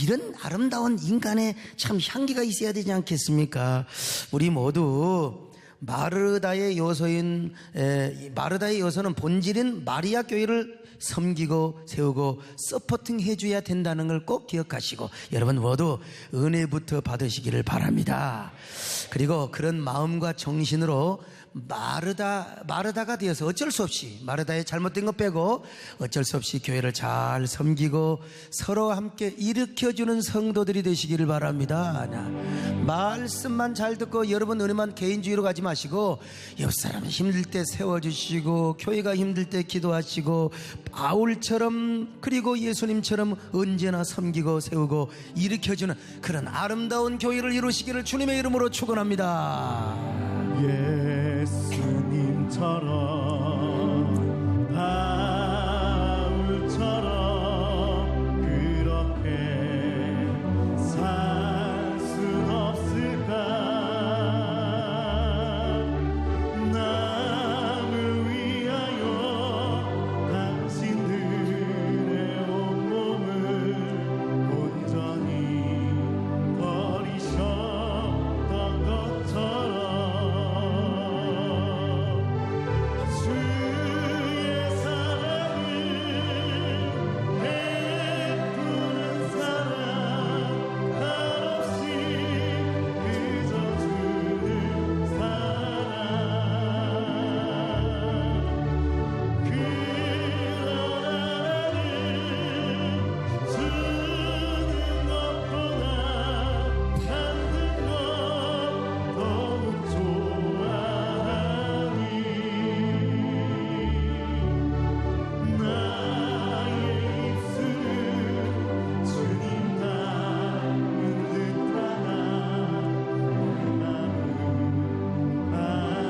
이런 아름다운 인간의 참 향기가 있어야 되지 않겠습니까? 우리 모두 마르다의 요소는 본질인 마리아 교회를 섬기고 세우고 서포팅 해줘야 된다는 걸 꼭 기억하시고, 여러분 모두 은혜부터 받으시기를 바랍니다. 그리고 그런 마음과 정신으로 마르다가 되어서 어쩔 수 없이, 마르다의 잘못된 것 빼고 어쩔 수 없이 교회를 잘 섬기고 서로 함께 일으켜주는 성도들이 되시기를 바랍니다. 말씀만 잘 듣고 여러분 은혜만 개인주의로 가지 마시고, 옆 사람 힘들 때 세워주시고, 교회가 힘들 때 기도하시고, 바울처럼 그리고 예수님처럼 언제나 섬기고 세우고 일으켜주는 그런 아름다운 교회를 이루시기를 주님의 이름으로 축원합니다. 예수님처럼 바울처럼 그렇게 살 순 없을까? 남을 위하여 당신들의 온몸을 온전히 버리셨던 것처럼 주의 사랑을 베푸는 사랑 한없이 그저 주를 사랑 그런 나를 주는 것보다 받는 것 더욱 좋아하니 나의 입술은 주님 닮은 듯하나 마음은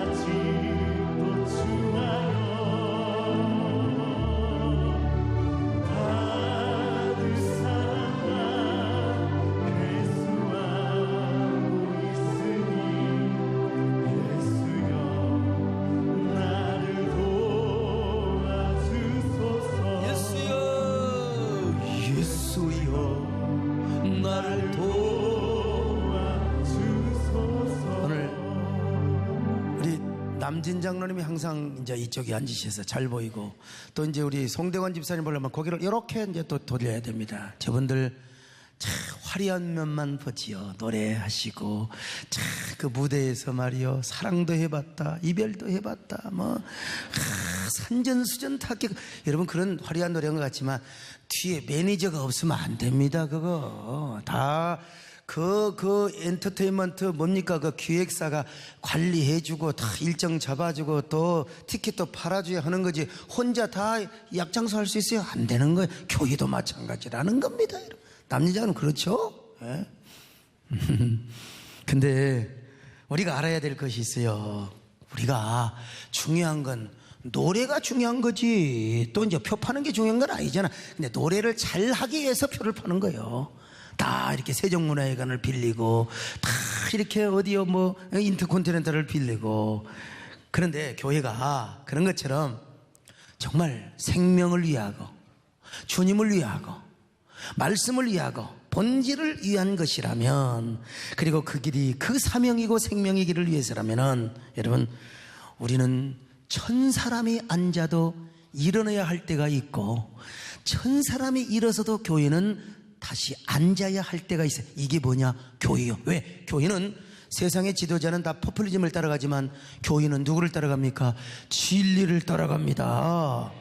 아직도 추하여 받을 사랑만 회수하고 있으니 예수여 나를 도와주소서. 예수여 나를 도와주소서. 오늘 우리 남진 장로님이 항상 이제 이쪽에 앉으셔서 잘 보이고, 또 이제 우리 송대관 집사님 보려면 고개를 이렇게 이제 또 돌려야 됩니다. 저분들 참 화려한 면만 보지요. 노래하시고 참 그 무대에서 말이요, 사랑도 해봤다, 이별도 해봤다, 산전수전 다 깨고, 여러분 그런 화려한 노래인 것 같지만 뒤에 매니저가 없으면 안 됩니다. 그거 다 그 엔터테인먼트 뭡니까? 그 기획사가 관리해주고 다 일정 잡아주고 또 티켓도 팔아줘야 하는 거지, 혼자 다 약장수 할 수 있어요? 안 되는 거예요. 교회도 마찬가지라는 겁니다. 남자는 그렇죠? 예? 근데 우리가 알아야 될 것이 있어요. 우리가 중요한 건 노래가 중요한 거지, 또 이제 표 파는 게 중요한 건 아니잖아. 근데 노래를 잘 하기 위해서 표를 파는 거예요. 다 이렇게 세종문화회관을 빌리고, 다 이렇게 어디요 인터콘티넨탈을 빌리고. 그런데 교회가 그런 것처럼 정말 생명을 위하고 주님을 위하고 말씀을 위하고 본질을 위한 것이라면, 그리고 그 길이 그 사명이고 생명의 길을 위해서라면은, 여러분 우리는 1000사람이 앉아도 일어나야 할 때가 있고 1000사람이 일어서도 교회는 다시 앉아야 할 때가 있어요. 이게 뭐냐? 교회요. 왜? 교회는 세상의 지도자는 다 포퓰리즘을 따라가지만 교회는 누구를 따라갑니까? 진리를 따라갑니다.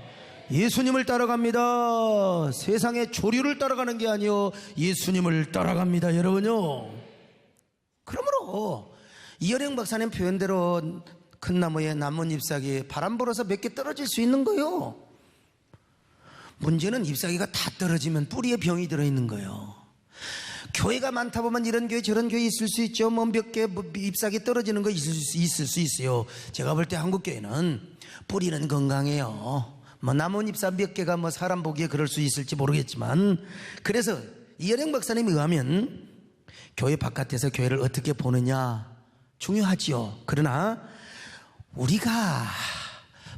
예수님을 따라갑니다. 세상의 조류를 따라가는 게 아니요, 예수님을 따라갑니다. 여러분요. 그러므로 이여령 박사님 표현대로 큰 나무에 나뭇 잎사귀 바람 불어서 몇 개 떨어질 수 있는 거요. 문제는 잎사귀가 다 떨어지면 뿌리에 병이 들어있는 거예요. 교회가 많다 보면 이런 교회 저런 교회 있을 수 있죠. 뭐 몇 개 잎사귀 떨어지는 거 있을 수 있어요. 제가 볼 때 한국교회는 뿌리는 건강해요. 뭐 나뭇 잎사귀 몇 개가 뭐 사람 보기에 그럴 수 있을지 모르겠지만, 그래서 이여령 박사님에 의하면 교회 바깥에서 교회를 어떻게 보느냐 중요하지요. 그러나 우리가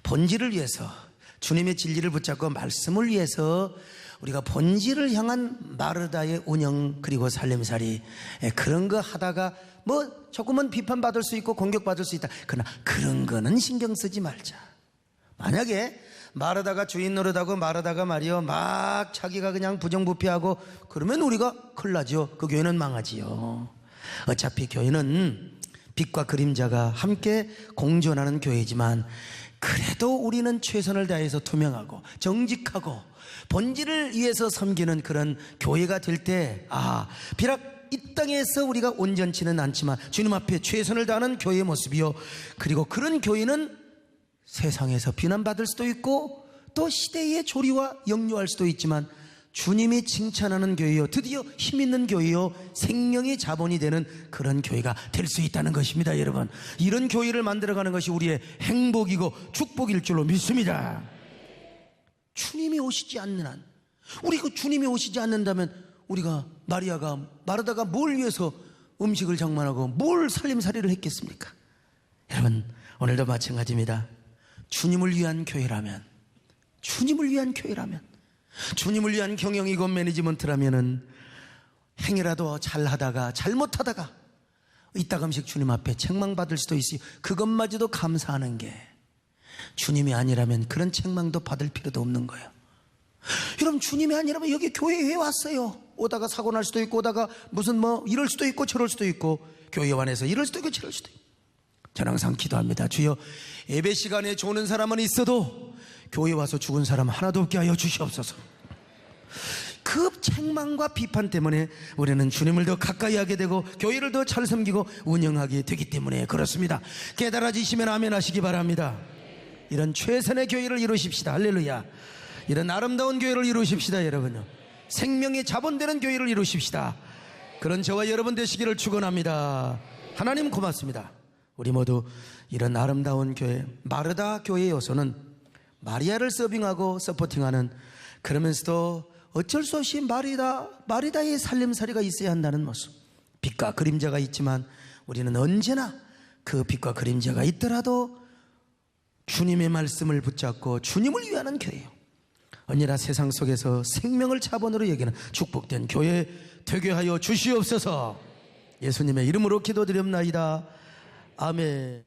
본질을 위해서, 주님의 진리를 붙잡고 말씀을 위해서 우리가 본질을 향한 마르다의 운영 그리고 살림살이, 그런 거 하다가 뭐 조금은 비판받을 수 있고 공격받을 수 있다. 그러나 그런 거는 신경 쓰지 말자. 만약에 마르다가 주인 노릇하고 마르다가 말이요 막 자기가 그냥 부정부패하고 그러면 우리가 큰일 나죠. 그 교회는 망하지요. 어차피 교회는 빛과 그림자가 함께 공존하는 교회지만, 그래도 우리는 최선을 다해서 투명하고 정직하고 본질을 위해서 섬기는 그런 교회가 될 때, 비록 이 땅에서 우리가 온전치는 않지만 주님 앞에 최선을 다하는 교회의 모습이요, 그리고 그런 교회는 세상에서 비난받을 수도 있고 또 시대의 조리와 역류할 수도 있지만 주님이 칭찬하는 교회요, 드디어 힘있는 교회요, 생명의 자본이 되는 그런 교회가 될 수 있다는 것입니다. 여러분, 이런 교회를 만들어가는 것이 우리의 행복이고 축복일 줄로 믿습니다. 주님이 오시지 않는 한, 우리가 주님이 오시지 않는다면 우리가 마르다가 뭘 위해서 음식을 장만하고 뭘 살림살이를 했겠습니까? 여러분, 오늘도 마찬가지입니다. 주님을 위한 교회라면, 주님을 위한 경영이고 매니지먼트라면은 행여라도 잘하다가 잘못하다가 이따금씩 주님 앞에 책망받을 수도 있어요. 그것마저도 감사하는 게, 주님이 아니라면 그런 책망도 받을 필요도 없는 거예요. 여러분, 주님이 아니라면 여기 교회에 왔어요. 오다가 사고 날 수도 있고, 오다가 무슨 뭐 이럴 수도 있고 저럴 수도 있고, 교회 안에서 이럴 수도 있고 저럴 수도 있고. 저는 항상 기도합니다. 주여, 예배 시간에 조는 사람은 있어도 교회 와서 죽은 사람 하나도 없게 하여 주시옵소서. 그 책망과 비판 때문에 우리는 주님을 더 가까이 하게 되고 교회를 더 잘 섬기고 운영하게 되기 때문에 그렇습니다. 깨달아지시면 아멘 하시기 바랍니다. 이런 최선의 교회를 이루십시다. 할렐루야. 이런 아름다운 교회를 이루십시다. 여러분요, 생명의 자본되는 교회를 이루십시다. 그런 저와 여러분 되시기를 축원합니다. 하나님 고맙습니다. 우리 모두 이런 아름다운 교회, 마르다 교회의 요소는 마리아를 서빙하고 서포팅하는, 그러면서도 어쩔 수 없이 마리다의 살림살이가 있어야 한다는 모습. 빛과 그림자가 있지만 우리는 언제나 그 빛과 그림자가 있더라도 주님의 말씀을 붙잡고 주님을 위하는 교회요, 언제나 세상 속에서 생명을 자본으로 여기는 축복된 교회 되게 하여 주시옵소서. 예수님의 이름으로 기도드립나이다. 아멘.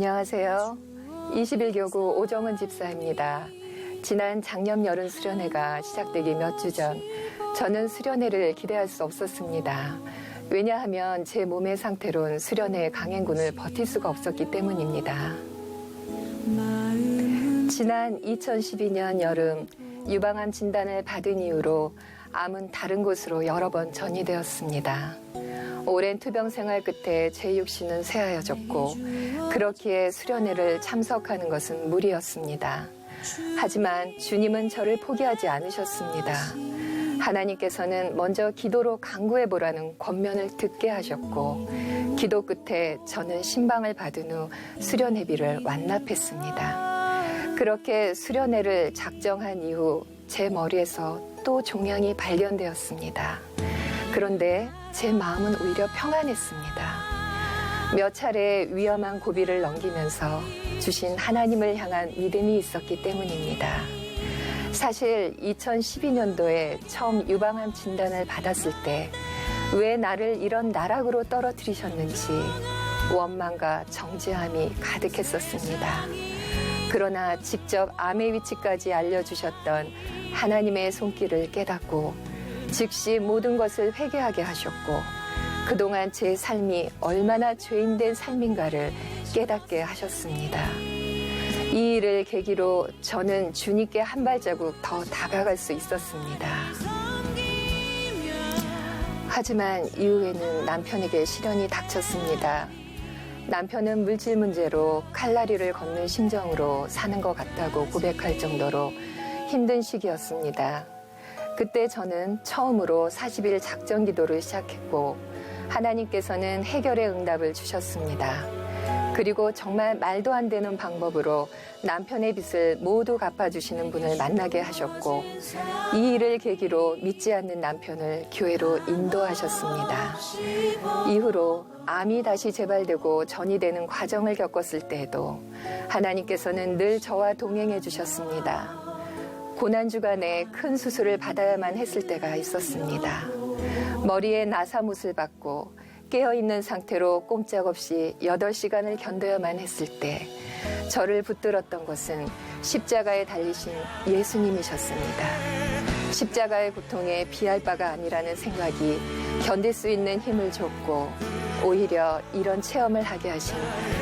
안녕하세요. 21교구 오정은 집사입니다. 지난 작년 여름 수련회가 시작되기 몇 주 전, 저는 수련회를 기대할 수 없었습니다. 왜냐하면 제 몸의 상태론 수련회 강행군을 버틸 수가 없었기 때문입니다. 지난 2012년 여름 유방암 진단을 받은 이후로 암은 다른 곳으로 여러 번 전이되었습니다. 오랜 투병 생활 끝에 제 육신은 쇠하여졌고 그렇기에 수련회를 참석하는 것은 무리였습니다. 하지만 주님은 저를 포기하지 않으셨습니다. 하나님께서는 먼저 기도로 강구해보라는 권면을 듣게 하셨고 기도 끝에 저는 신방을 받은 후 수련회비를 완납했습니다. 그렇게 수련회를 작정한 이후 제 머리에서 또 종양이 발견되었습니다. 그런데 제 마음은 오히려 평안했습니다. 몇 차례 위험한 고비를 넘기면서 주신 하나님을 향한 믿음이 있었기 때문입니다. 사실 2012년도에 처음 유방암 진단을 받았을 때 왜 나를 이런 나락으로 떨어뜨리셨는지 원망과 정죄함이 가득했었습니다. 그러나 직접 암의 위치까지 알려주셨던 하나님의 손길을 깨닫고 즉시 모든 것을 회개하게 하셨고 그동안 제 삶이 얼마나 죄인된 삶인가를 깨닫게 하셨습니다. 이 일을 계기로 저는 주님께 한 발자국 더 다가갈 수 있었습니다. 하지만 이후에는 남편에게 시련이 닥쳤습니다. 남편은 물질 문제로 칼날이를 걷는 심정으로 사는 것 같다고 고백할 정도로 힘든 시기였습니다. 그때 저는 처음으로 40일 작정 기도를 시작했고 하나님께서는 해결의 응답을 주셨습니다. 그리고 정말 말도 안 되는 방법으로 남편의 빚을 모두 갚아주시는 분을 만나게 하셨고 이 일을 계기로 믿지 않는 남편을 교회로 인도하셨습니다. 이후로 암이 다시 재발되고 전이되는 과정을 겪었을 때에도 하나님께서는 늘 저와 동행해 주셨습니다. 고난주간에 큰 수술을 받아야만 했을 때가 있었습니다. 머리에 나사못을 받고 깨어있는 상태로 꼼짝없이 8시간을 견뎌야만 했을 때 저를 붙들었던 것은 십자가에 달리신 예수님이셨습니다. 십자가의 고통에 비할 바가 아니라는 생각이 견딜 수 있는 힘을 줬고 오히려 이런 체험을 하게 하신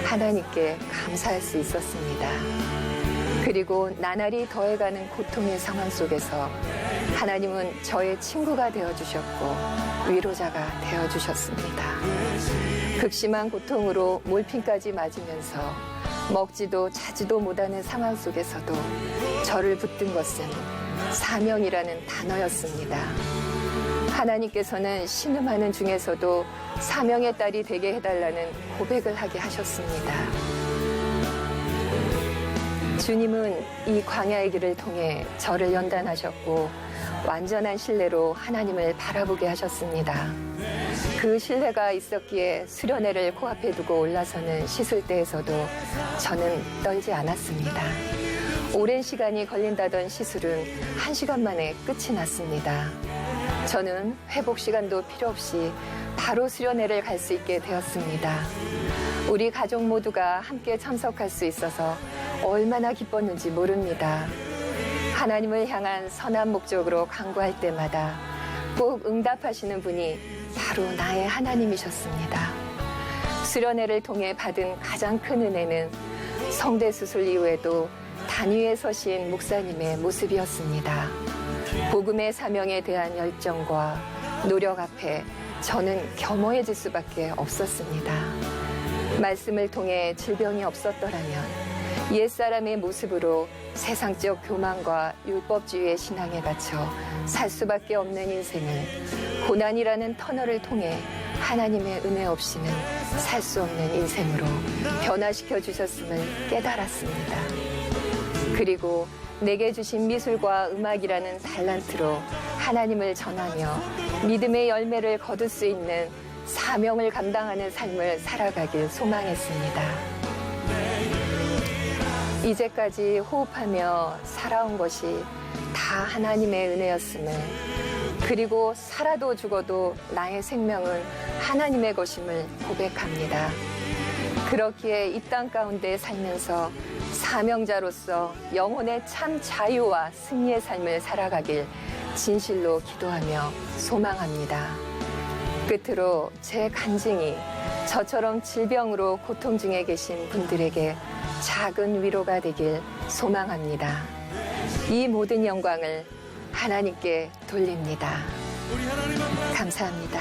하나님께 감사할 수 있었습니다. 그리고 나날이 더해가는 고통의 상황 속에서 하나님은 저의 친구가 되어주셨고 위로자가 되어주셨습니다. 극심한 고통으로 몰핀까지 맞으면서 먹지도 자지도 못하는 상황 속에서도 저를 붙든 것은 사명이라는 단어였습니다. 하나님께서는 신음하는 중에서도 사명의 딸이 되게 해달라는 고백을 하게 하셨습니다. 주님은 이 광야의 길을 통해 저를 연단하셨고 완전한 신뢰로 하나님을 바라보게 하셨습니다. 그 신뢰가 있었기에 수련회를 코앞에 두고 올라서는 시술대에서도 저는 떨지 않았습니다. 오랜 시간이 걸린다던 시술은 1시간 만에 끝이 났습니다. 저는 회복 시간도 필요 없이 바로 수련회를 갈 수 있게 되었습니다. 우리 가족 모두가 함께 참석할 수 있어서 얼마나 기뻤는지 모릅니다. 하나님을 향한 선한 목적으로 간구할 때마다 꼭 응답하시는 분이 바로 나의 하나님이셨습니다. 수련회를 통해 받은 가장 큰 은혜는 성대 수술 이후에도 단위에 서신 목사님의 모습이었습니다. 복음의 사명에 대한 열정과 노력 앞에 저는 겸허해질 수밖에 없었습니다. 말씀을 통해 질병이 없었더라면 옛사람의 모습으로 세상적 교만과 율법주의의 신앙에 갇혀 살 수밖에 없는 인생을 고난이라는 터널을 통해 하나님의 은혜 없이는 살 수 없는 인생으로 변화시켜 주셨음을 깨달았습니다. 그리고 내게 주신 미술과 음악이라는 달란트로 하나님을 전하며 믿음의 열매를 거둘 수 있는 사명을 감당하는 삶을 살아가길 소망했습니다. 이제까지 호흡하며 살아온 것이 다 하나님의 은혜였음을, 그리고 살아도 죽어도 나의 생명은 하나님의 것임을 고백합니다. 그렇기에 이 땅 가운데 살면서 사명자로서 영혼의 참 자유와 승리의 삶을 살아가길 진실로 기도하며 소망합니다. 끝으로 제 간증이 저처럼 질병으로 고통 중에 계신 분들에게 작은 위로가 되길 소망합니다. 이 모든 영광을 하나님께 돌립니다. 감사합니다.